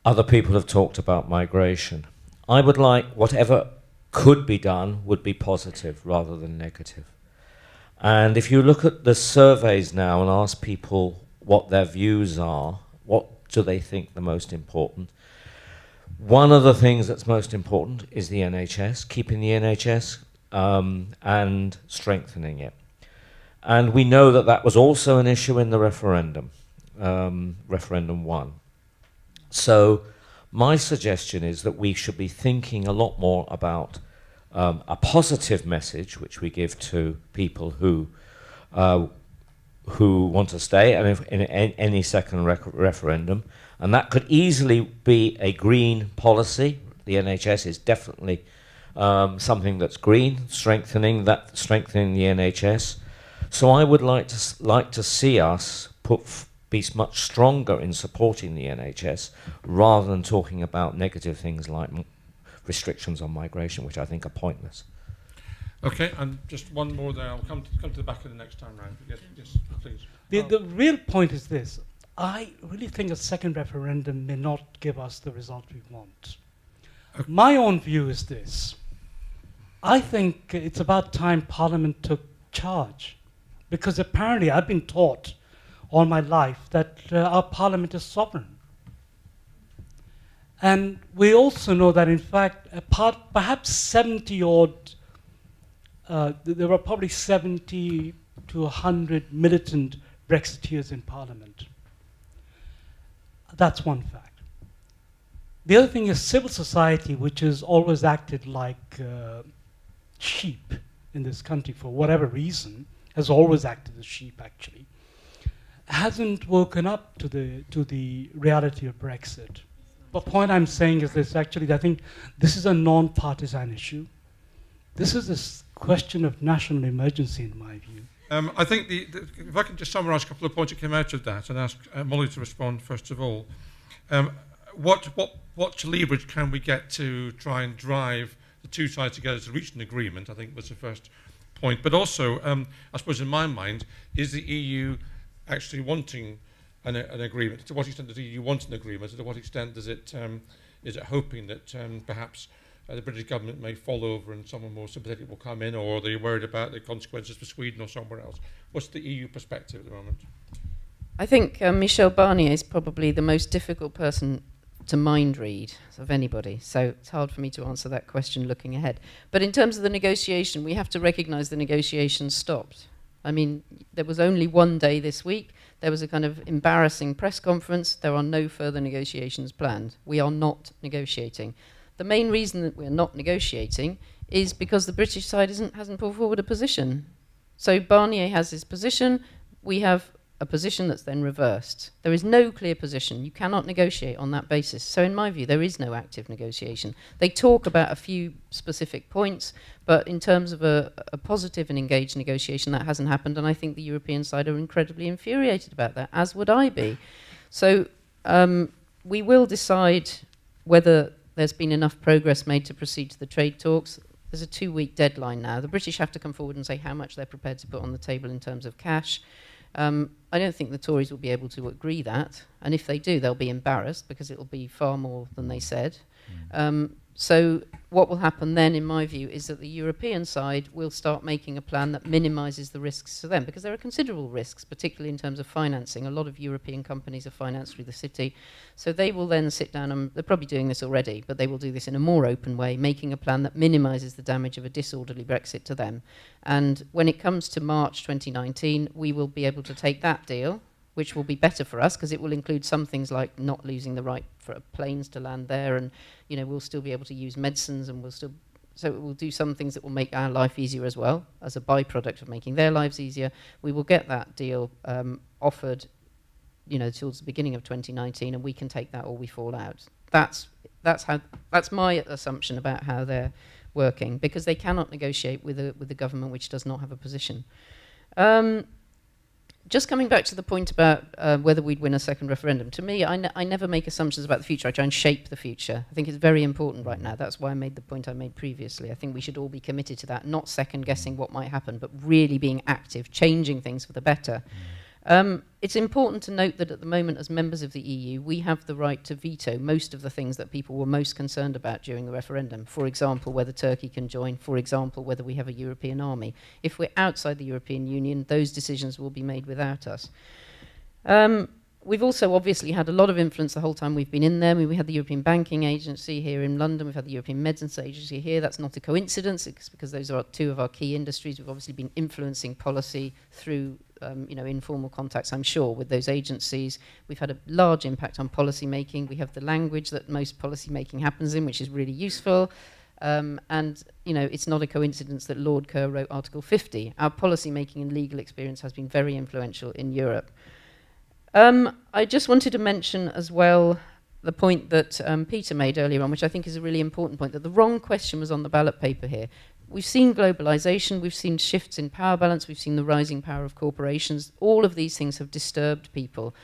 Other people have talked about migration. I would like whatever could be done would be positive rather than negative. And if you look at the surveys now and ask people what their views are, what do they think the most important? One of the things that's most important is the NHS, keeping the NHS and strengthening it. And we know that that was also an issue in the referendum, referendum 1. So my suggestion is that we should be thinking a lot more about a positive message which we give to people who want to stay and in any second referendum, and that could easily be a green policy. The NHS is definitely something that's green, strengthening the NHS. So I would like to see us be much stronger in supporting the NHS rather than talking about negative things like restrictions on migration, which I think are pointless. Okay, and just one more there. I'll come to the back of the next time round. Yes, please. The real point is this. I really think a second referendum may not give us the result we want. Okay. My own view is this. I think it's about time Parliament took charge, because apparently I've been taught all my life that our Parliament is sovereign. And we also know that, in fact, perhaps 70-odd, there were probably 70 to 100 militant Brexiteers in Parliament. That's one fact. The other thing is civil society, which has always acted like sheep in this country for whatever reason, has always acted as sheep, actually, hasn't woken up to the reality of Brexit. The point I'm saying is this, actually, I think this is a non-partisan issue. This is a question of national emergency, in my view. I think if I can just summarise a couple of points that came out of that and ask Molly to respond first of all. What leverage can we get to try and drive the two sides together to reach an agreement? I think was the first point. But also, I suppose in my mind, is the EU actually wanting an agreement? To what extent does the EU want an agreement? And to what extent does it is it hoping that perhaps the British government may fall over and someone more sympathetic will come in, or are they worried about the consequences for Sweden or somewhere else? What's the EU perspective at the moment? I think Michel Barnier is probably the most difficult person to mind read of anybody, so it's hard for me to answer that question looking ahead. But in terms of the negotiation, we have to recognise the negotiations stopped. I mean, there was only one day this week. There was a kind of embarrassing press conference. There are no further negotiations planned. We are not negotiating. The main reason that we're not negotiating is because the British side hasn't put forward a position. So Barnier has his position. We have a position that's then reversed. There is no clear position. You cannot negotiate on that basis. So in my view, there is no active negotiation. They talk about a few specific points, but in terms of a positive and engaged negotiation, that hasn't happened, and I think the European side are incredibly infuriated about that, as would I be. So we will decide whether there's been enough progress made to proceed to the trade talks. There's a 2-week deadline now. The British have to come forward and say how much they're prepared to put on the table in terms of cash. I don't think the Tories will be able to agree that, and if they do, they'll be embarrassed because it'll be far more than they said. So what will happen then, in my view, is that the European side will start making a plan that minimises the risks to them, because there are considerable risks, particularly in terms of financing. A lot of European companies are financed through the city. So they will then sit down, and they're probably doing this already, but they will do this in a more open way, making a plan that minimises the damage of a disorderly Brexit to them. And when it comes to March 2019, we will be able to take that deal, which will be better for us because it will include some things like not losing the right for planes to land there, and we'll still be able to use medicines, and so it will do some things that will make our life easier as well as a byproduct of making their lives easier. We will get that deal offered, towards the beginning of 2019, and we can take that or we fall out. That's my assumption about how they're working, because they cannot negotiate with a government which does not have a position. Just coming back to the point about whether we'd win a second referendum, to me, I never make assumptions about the future. I try and shape the future. I think it's very important right now. That's why I made the point I made previously. I think we should all be committed to that, not second-guessing what might happen, but really being active, changing things for the better. It's important to note that at the moment, as members of the EU, we have the right to veto most of the things that people were most concerned about during the referendum. For example, whether Turkey can join, for example, whether we have a European army. If we're outside the European Union, those decisions will be made without us. We've also obviously had a lot of influence the whole time we've been in there. I mean, we had the European Banking Agency here in London. We've had the European Medicines Agency here. That's not a coincidence. It's because those are two of our key industries. We've obviously been influencing policy through informal contacts, I'm sure, with those agencies. We've had a large impact on policy making. We have the language that most policy making happens in, which is really useful. It's not a coincidence that Lord Kerr wrote Article 50. Our policy making and legal experience has been very influential in Europe. I just wanted to mention as well the point that Peter made earlier on, which I think is a really important point, that the wrong question was on the ballot paper here. We've seen globalization, we've seen shifts in power balance, we've seen the rising power of corporations. All of these things have disturbed people,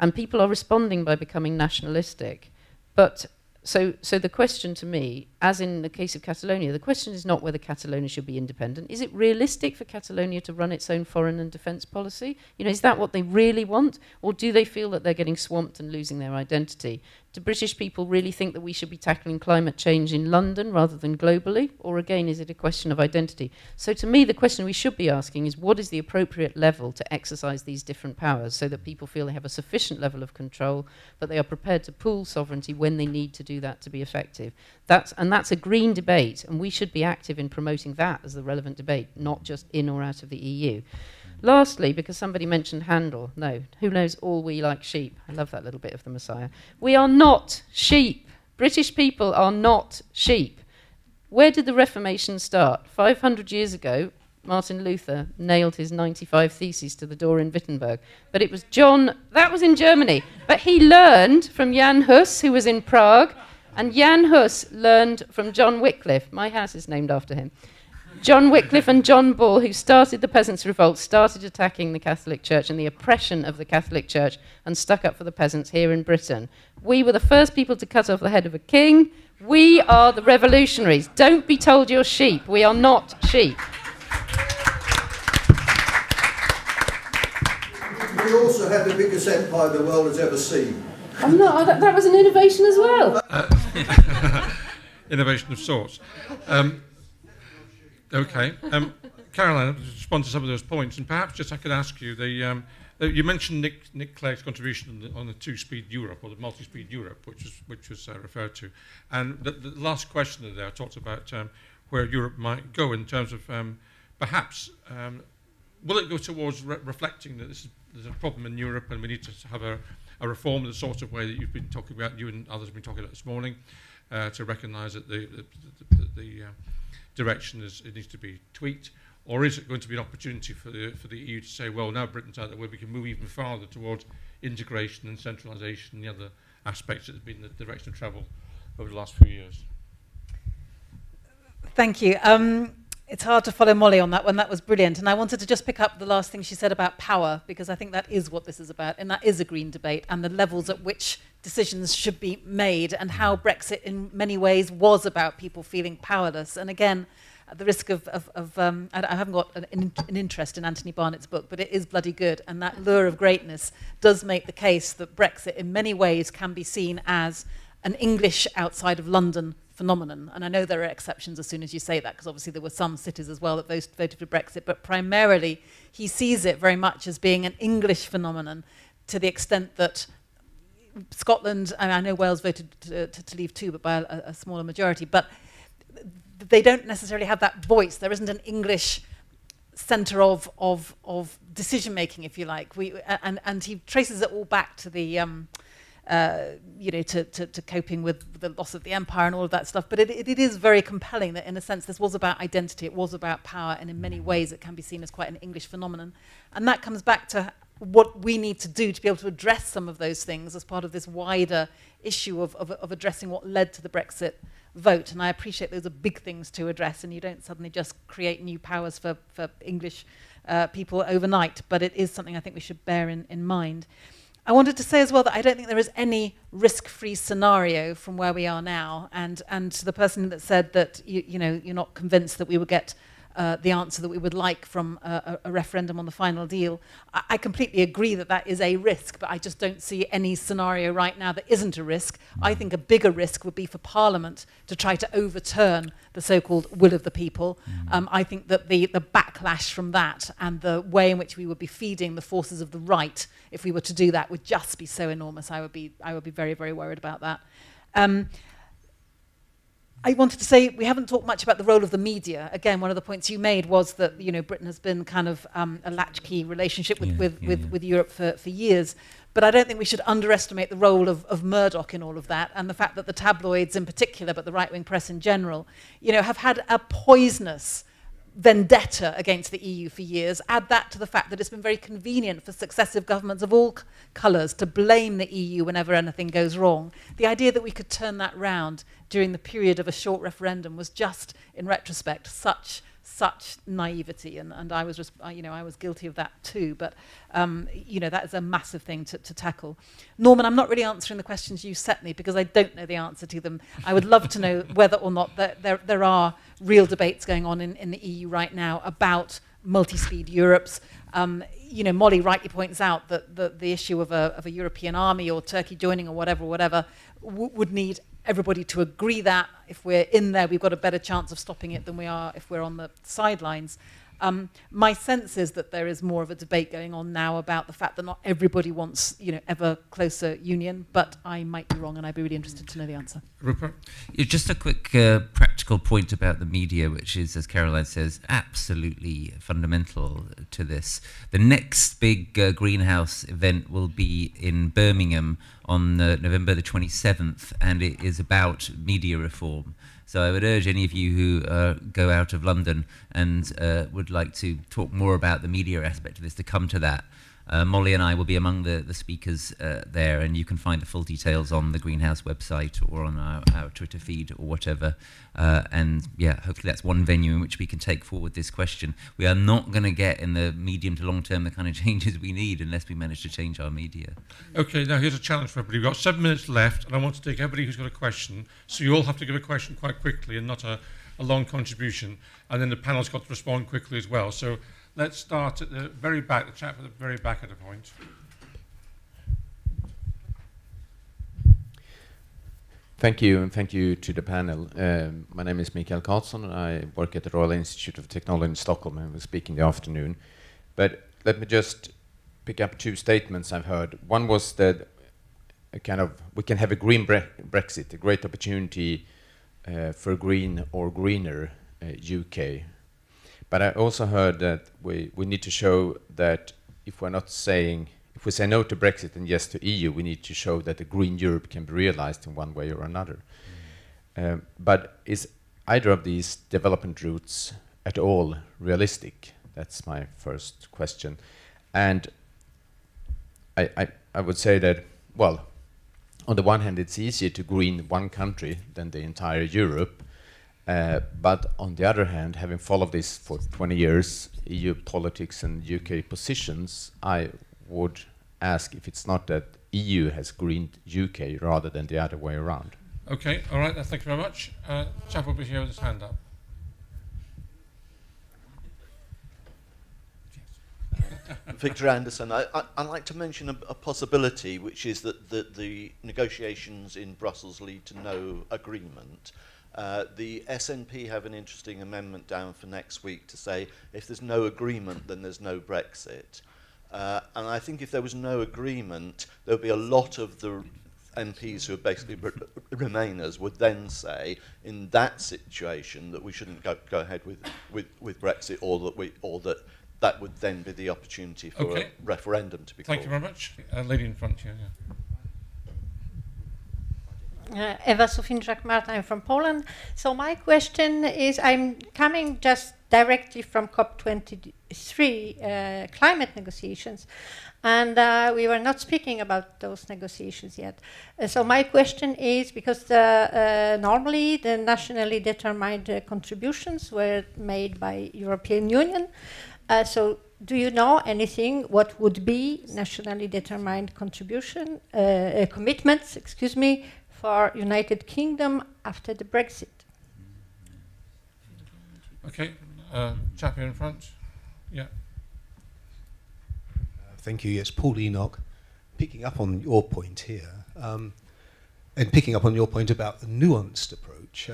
and people are responding by becoming nationalistic. But so the question to me, as in the case of Catalonia, the question is not whether Catalonia should be independent. Is it realistic for Catalonia to run its own foreign and defence policy? Is that what they really want? Or do they feel that they're getting swamped and losing their identity? Do British people really think that we should be tackling climate change in London rather than globally? Or again, is it a question of identity? So to me, the question we should be asking is, what is the appropriate level to exercise these different powers so that people feel they have a sufficient level of control, but they are prepared to pool sovereignty when they need to do that to be effective? That's a green debate, and we should be active in promoting that as the relevant debate, not just in or out of the EU. Lastly, because somebody mentioned Handel, no, who knows all we like sheep? I love that little bit of the Messiah. We are not sheep. British people are not sheep. Where did the Reformation start? 500 years ago, Martin Luther nailed his 95 Theses to the door in Wittenberg. But it was that was in Germany. But he learned from Jan Hus, who was in Prague, and Jan Hus learned from John Wycliffe. My house is named after him. John Wycliffe and John Ball, who started the Peasants' Revolt, started attacking the Catholic Church and the oppression of the Catholic Church and stuck up for the peasants here in Britain. We were the first people to cut off the head of a king. We are the revolutionaries. Don't be told you're sheep. We are not sheep. We also have the biggest empire the world has ever seen. That was an innovation as well. Innovation of sorts. Okay. Caroline, to respond to some of those points, and perhaps just I could ask you, you mentioned Nick Clegg's contribution on the two-speed Europe, or the multi-speed Europe, which was referred to. And the last question there talked about where Europe might go in terms of perhaps, will it go towards reflecting that there's a problem in Europe and we need to have a reform in the sort of way that you've been talking about, you and others have been talking about this morning, to recognise that the direction it needs to be tweaked, or is it going to be an opportunity for the EU to say, well, now Britain's out there, we can move even farther towards integration and centralisation and the other aspects that have been the direction of travel over the last few years? Thank you. It's hard to follow Molly on that one. That was brilliant. And I wanted to just pick up the last thing she said about power, because I think that is what this is about, and that is a green debate, and the levels at which decisions should be made, and how Brexit in many ways was about people feeling powerless. And again, at the risk of I haven't got an interest in Anthony Barnett's book, but it is bloody good, and that lure of greatness does make the case that Brexit in many ways can be seen as an English outside of London phenomenon. And I know there are exceptions as soon as you say that, because obviously there were some cities as well that voted for Brexit, but primarily he sees it very much as being an English phenomenon, to the extent that Scotland, and I know Wales voted to leave too, but by a smaller majority, but they don't necessarily have that voice. There isn't an English centre of decision making, if you like. And he traces it all back to the to coping with the loss of the empire and all of that stuff. But it is very compelling that, in a sense, this was about identity, it was about power, and in many ways it can be seen as quite an English phenomenon. And that comes back to what we need to do to be able to address some of those things as part of this wider issue of addressing what led to the Brexit vote. And I appreciate those are big things to address, and you don't suddenly just create new powers for English people overnight, but it is something I think we should bear in mind. I wanted to say as well that I don't think there is any risk-free scenario from where we are now, and to the person that said that you're not convinced that we will get the answer that we would like from a referendum on the final deal. I completely agree that that is a risk, but I just don't see any scenario right now that isn't a risk. I think a bigger risk would be for Parliament to try to overturn the so-called will of the people. I think that the backlash from that and the way in which we would be feeding the forces of the right if we were to do that would just be so enormous. I would be very, very worried about that. I wanted to say we haven't talked much about the role of the media. Again, one of the points you made was that Britain has been kind of a latchkey relationship with Europe for years. But I don't think we should underestimate the role of Murdoch in all of that, and the fact that the tabloids in particular, but the right-wing press in general, have had a poisonous vendetta against the EU for years. Add that to the fact that it's been very convenient for successive governments of all colours to blame the EU whenever anything goes wrong. The idea that we could turn that round during the period of a short referendum was just, in retrospect, such naivety, and I was just, I was guilty of that too. But that is a massive thing to tackle. Norman, I'm not really answering the questions you set me because I don't know the answer to them. I would love to know whether or not there are real debates going on in the EU right now about multi-speed Europes. Molly rightly points out that the issue of a European army or Turkey joining or whatever would need everybody to agree that if we're in there, we've got a better chance of stopping it than we are if we're on the sidelines. My sense is that there is more of a debate going on now about the fact that not everybody wants, ever closer union, but I might be wrong, and I'd be really interested to know the answer. Rupert? Yeah, just a quick practical point about the media, which is, as Caroline says, absolutely fundamental to this. The next big greenhouse event will be in Birmingham on November the 27th, and it is about media reform. So I would urge any of you who go out of London and would like to talk more about the media aspect of this to come to that. Molly and I will be among the speakers there, and you can find the full details on the Greenhouse website or on our Twitter feed or whatever. And yeah, hopefully that's one venue in which we can take forward this question. We are not going to get in the medium to long term the kind of changes we need unless we manage to change our media. Okay, now here's a challenge for everybody. We've got 7 minutes left, and I want to take everybody who's got a question. So you all have to give a question quite quickly and not a long contribution. And then the panel's got to respond quickly as well. So let's start at the very back, the chap at the very back of the point. Thank you, and thank you to the panel. My name is Mikael Karlsson, and I work at the Royal Institute of Technology in Stockholm, and will speak in the afternoon. But let me just pick up 2 statements I've heard. One was that we can have a green Brexit, a great opportunity for green or greener UK. But I also heard that we need to show that if we say no to Brexit and yes to EU, we need to show that a green Europe can be realized in one way or another. But is either of these development routes at all realistic? That's my first question. And I would say that, well, on the one hand, it's easier to green one country than the entire Europe. But on the other hand, having followed this for 20 years, EU politics and UK positions, I would ask if it's not that EU has greened UK rather than the other way around. Okay, all right, thank you very much. Chap will be here with his hand up. Victor Anderson, I'd like to mention a possibility, which is that the negotiations in Brussels lead to no agreement. The SNP have an interesting amendment down for next week to say if there's no agreement, then there's no Brexit. And I think if there was no agreement, there would be a lot of the MPs who are basically Remainers would then say, in that situation, that we shouldn't go ahead with Brexit, or that would then be the opportunity for a referendum to be called. Thank you very much. Lady in front here. Yeah. Eva Sofinjak-Martin, I'm from Poland. So my question is, I'm coming just directly from COP23 climate negotiations, and we were not speaking about those negotiations yet. So my question is, because normally the nationally determined contributions were made by European Union, so do you know anything what would be nationally determined contribution, commitments, excuse me, for United Kingdom after the Brexit? Okay, chap here in front. Yeah. Thank you. Yes, Paul Enoch. Picking up on your point here, and picking up on your point about the nuanced approach,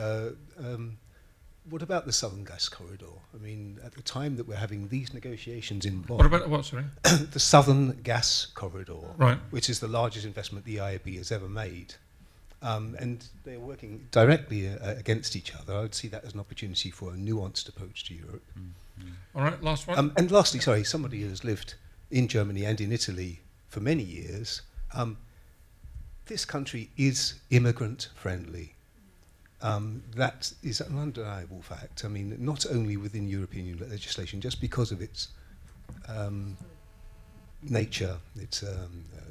what about the Southern Gas Corridor? I mean, at the time that we're having these negotiations in Bonn... What about what, sorry? The Southern Gas Corridor, right, which is the largest investment the EIB has ever made. And they're working directly against each other. I would see that as an opportunity for a nuanced approach to Europe. All right, last one. And lastly, sorry, somebody who has lived in Germany and in Italy for many years, this country is immigrant friendly. That is an undeniable fact. I mean, not only within European Union legislation, just because of its nature, its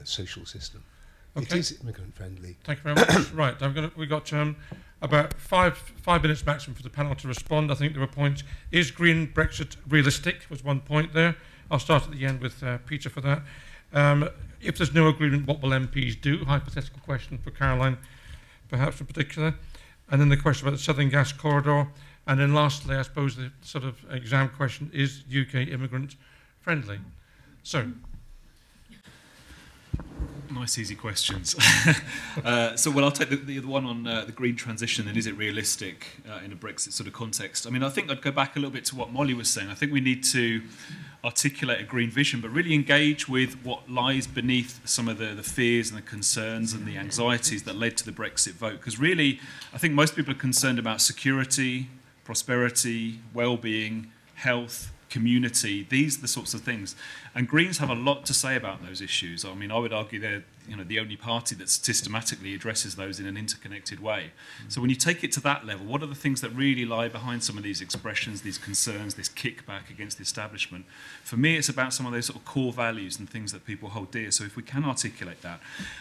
social system. Okay. It is immigrant friendly. Thank you very much. Right, we've got about five minutes maximum for the panel to respond. I think there were points. Is Green Brexit realistic? Was one point there. I'll start at the end with Peter for that. If there's no agreement, what will MPs do? Hypothetical question for Caroline, perhaps in particular. And then the question about the Southern Gas Corridor. And then lastly, I suppose the sort of exam question, is UK immigrant friendly? So. Nice, easy questions. Well, I'll take the one on the green transition, and is it realistic in a Brexit sort of context? I mean, I think I'd go back a little bit to what Molly was saying. I think we need to articulate a green vision, but really engage with what lies beneath some of the fears and the concerns and the anxieties that led to the Brexit vote. Because really, I think most people are concerned about security, prosperity, well-being, health, community. These are the sorts of things. And Greens have a lot to say about those issues. I mean, I would argue they're the only party that systematically addresses those in an interconnected way. So when you take it to that level, what are the things that really lie behind some of these expressions, these concerns, this kickback against the establishment? For me, it's about some of those sort of core values and things that people hold dear. So if we can articulate that.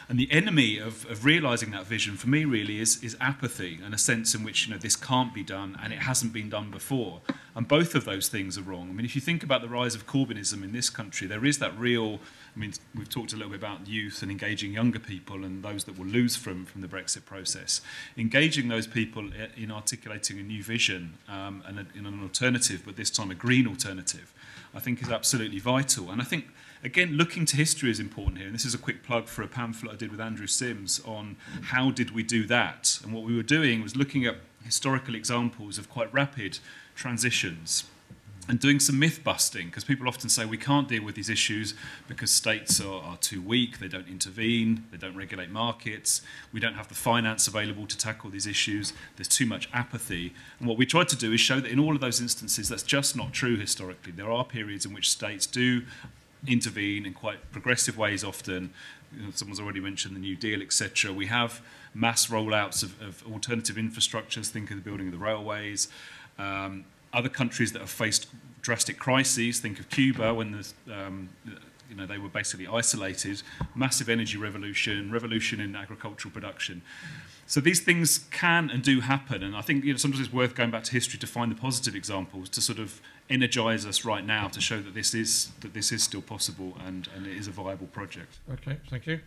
And the enemy of realising that vision, for me, really, is apathy, and a sense in which this can't be done and it hasn't been done before. And both of those things are wrong. I mean, if you think about the rise of Corbynism in this country, there is that real... I mean, we've talked a little bit about youth and engaging younger people and those that will lose from the Brexit process. Engaging those people in articulating a new vision and in an alternative, but this time a green alternative, I think is absolutely vital. And I think, again, looking to history is important here. And this is a quick plug for a pamphlet I did with Andrew Sims on how did we do that. And what we were doing was looking at historical examples of quite rapid transitions and doing some myth busting, because people often say we can't deal with these issues because states are too weak, they don't intervene, they don't regulate markets, we don't have the finance available to tackle these issues, there's too much apathy. And what we tried to do is show that in all of those instances that's just not true historically. There are periods in which states do intervene in quite progressive ways often. Someone's already mentioned the New Deal, etc. We have mass rollouts of alternative infrastructures, think of the building of the railways. Other countries that have faced drastic crises, think of Cuba when they were basically isolated, massive energy revolution in agricultural production. So these things can and do happen, and I think sometimes it's worth going back to history to find the positive examples to sort of energise us right now to show that this is still possible and it is a viable project. Okay, thank you.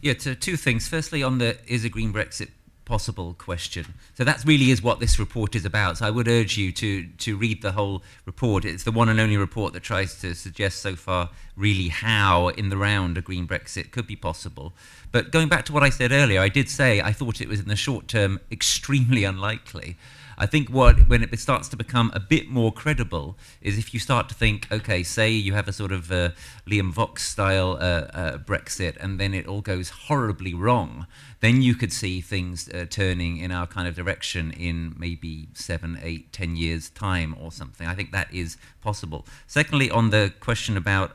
Yeah, so two things. Firstly, on the is a Green Brexit possible question. So that really is what this report is about. So I would urge you to read the whole report. It's the one and only report that tries to suggest so far really how, in the round, a Green Brexit could be possible. But going back to what I said earlier, I did say I thought it was in the short term extremely unlikely. I think when it starts to become a bit more credible is if you start to think, okay, say you have a sort of Liam Vox style Brexit and then it all goes horribly wrong, then you could see things turning in our kind of direction in maybe 7, 8, 10 years' time or something. I think that is possible. Secondly, on the question about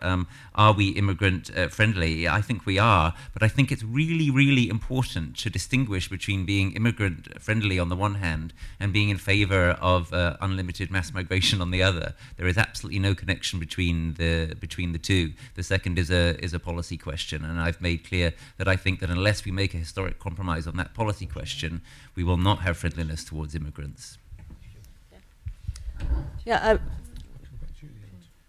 are we immigrant friendly, I think we are, but I think it's really, really important to distinguish between being immigrant friendly on the one hand and being in favor of unlimited mass migration on the other. There is absolutely no connection between the two. The second is a policy question, and I've made clear that I think that unless we make a historic compromise on that policy question, we will not have friendliness towards immigrants. Yeah,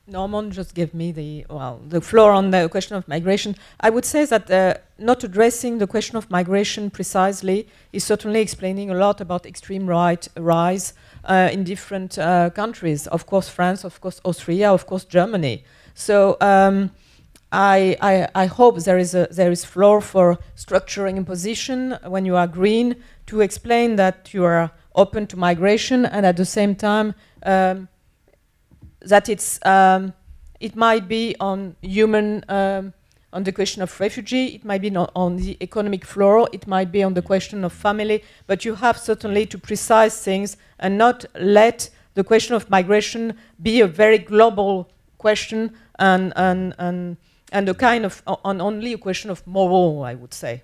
Norman just gave me the floor on the question of migration. I would say that not addressing the question of migration precisely is certainly explaining a lot about extreme right rise in different countries. Of course, France, of course, Austria, of course, Germany. So I hope there is floor for structuring a position when you are green to explain that you are open to migration and at the same time that it might be on human, on the question of refugee, it might be on the economic floor, it might be on the question of family, but you have certainly to precise things and not let the question of migration be a very global question and a kind of only a question of moral, I would say,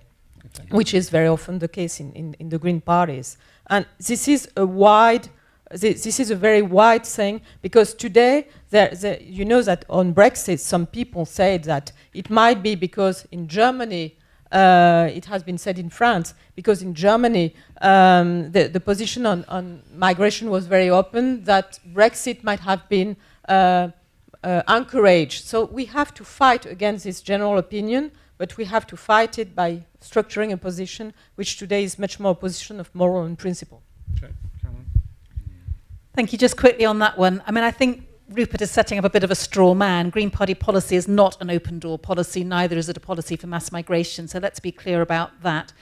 which is very often the case in the Green parties. And this is a wide. This is a very wide thing because today, you know that on Brexit, some people say that it might be because in Germany, it has been said in France, because in Germany, the position on migration was very open, that Brexit might have been encouraged. So we have to fight against this general opinion, but we have to fight it by structuring a position which today is much more a position of moral and principle. Okay. Thank you. Just quickly on that one. I mean, I think Rupert is setting up a bit of a straw man. Green Party policy is not an open door policy, neither is it a policy for mass migration. So let's be clear about that.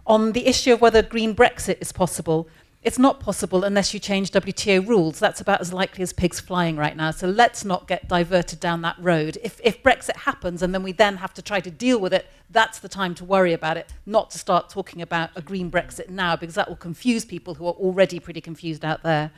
On the issue of whether Green Brexit is possible, it's not possible unless you change WTO rules. That's about as likely as pigs flying right now. So let's not get diverted down that road. If Brexit happens and then we then have to try to deal with it, that's the time to worry about it, not to start talking about a Green Brexit now, because that will confuse people who are already pretty confused out there.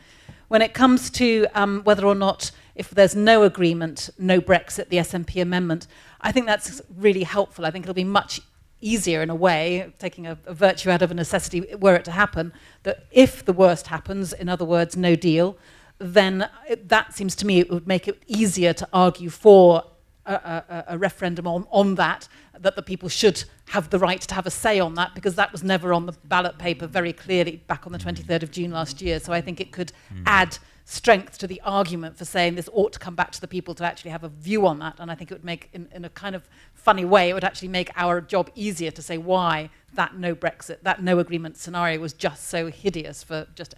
When it comes to whether or not, if there's no agreement, no Brexit, the SNP amendment, I think that's really helpful. I think it'll be much easier in a way, taking a virtue out of a necessity were it to happen, that if the worst happens, in other words, no deal, then that seems to me it would make it easier to argue for a referendum on that the people should have the right to have a say on that, because that was never on the ballot paper very clearly back on the 23rd of June last year. So I think it could add strength to the argument for saying this ought to come back to the people to actually have a view on that. And I think it would make, in a kind of funny way, it would actually make our job easier to say why that no Brexit, that no agreement scenario was just so hideous for just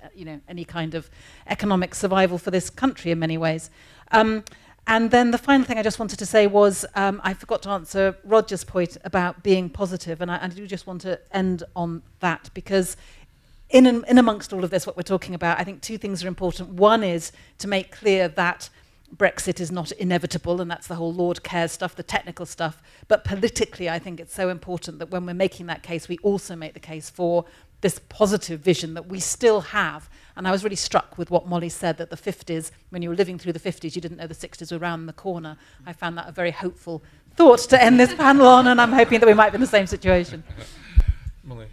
any kind of economic survival for this country in many ways. And then the final thing I just wanted to say was I forgot to answer Roger's point about being positive, and I do just want to end on that, because in amongst all of this, what we're talking about, I think two things are important. One is to make clear that Brexit is not inevitable, and that's the whole Lord cares stuff, the technical stuff. But politically, I think it's so important that when we're making that case, we also make the case for this positive vision that we still have. And I was really struck with what Molly said, that the 50s, when you were living through the 50s, you didn't know the 60s were around the corner. I found that a very hopeful thought to end this panel on, and I'm hoping that we might be in the same situation. Molly.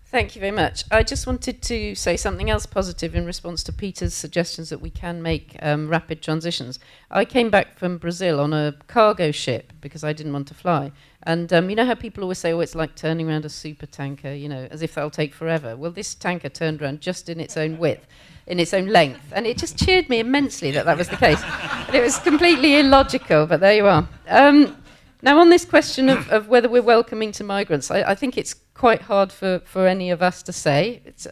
Thank you very much. I just wanted to say something else positive in response to Peter's suggestions that we can make rapid transitions. I came back from Brazil on a cargo ship because I didn't want to fly. And you know how people always say, oh, it's like turning around a super tanker, as if that'll take forever. Well, this tanker turned around just in its own width, in its own length. And it just cheered me immensely that was the case. And it was completely illogical, but there you are. Now, on this question of whether we're welcoming to migrants, I think it's quite hard for any of us to say. It's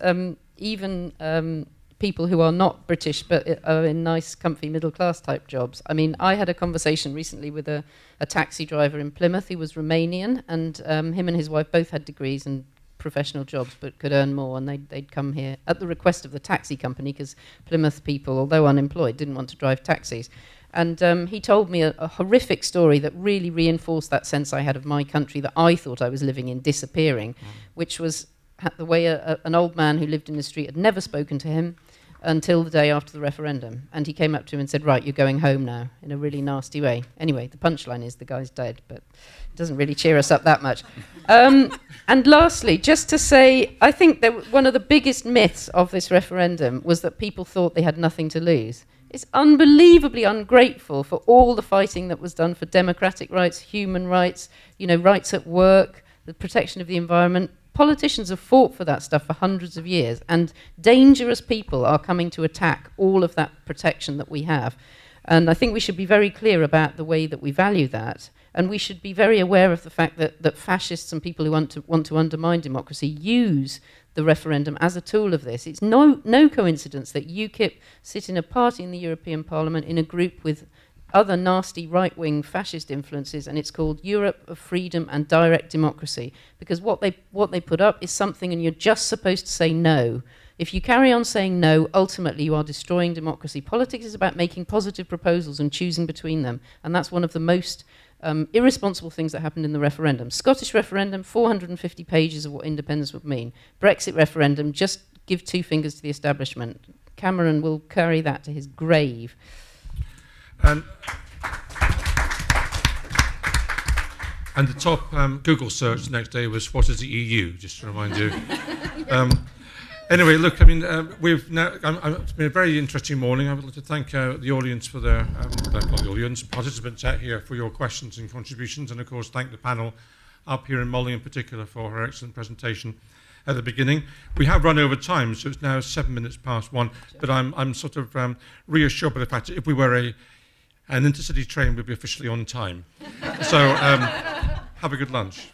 even people who are not British but are in nice, comfy, middle-class type jobs. I mean, I had a conversation recently with a taxi driver in Plymouth who was Romanian, and him and his wife both had degrees and professional jobs but could earn more, and they'd come here at the request of the taxi company because Plymouth people, although unemployed, didn't want to drive taxis. And he told me a horrific story that really reinforced that sense I had of my country that I thought I was living in disappearing, which was the way an old man who lived in the street had never spoken to him until the day after the referendum. And he came up to him and said, right, you're going home now, in a really nasty way. Anyway, the punchline is the guy's dead, but it doesn't really cheer us up that much. And lastly, just to say, I think that one of the biggest myths of this referendum was that people thought they had nothing to lose. It's unbelievably ungrateful for all the fighting that was done for democratic rights, human rights, rights at work, the protection of the environment. Politicians have fought for that stuff for hundreds of years, and dangerous people are coming to attack all of that protection that we have. And I think we should be very clear about the way that we value that, and we should be very aware of the fact that fascists and people who want to undermine democracy use the referendum as a tool of this. It's no coincidence that UKIP sit in a party in the European Parliament in a group with other nasty right-wing fascist influences, and it's called Europe of Freedom and Direct Democracy, because what they put up is something, and you're just supposed to say no. If you carry on saying no, ultimately you are destroying democracy. Politics is about making positive proposals and choosing between them, and that's one of the most irresponsible things that happened in the referendum. Scottish referendum, 450 pages of what independence would mean. Brexit referendum, just give 2 fingers to the establishment. Cameron will carry that to his grave. And the top Google search the next day was, what is the EU, just to remind you. Anyway, look, I mean, it's been a very interesting morning. I would like to thank the audience for their, not the audience, participants out here for your questions and contributions, and of course thank the panel up here, in Molly in particular, for her excellent presentation at the beginning. We have run over time, so it's now 7 minutes past 1, but I'm sort of reassured by the fact that if we were an intercity train, we'd be officially on time. So have a good lunch.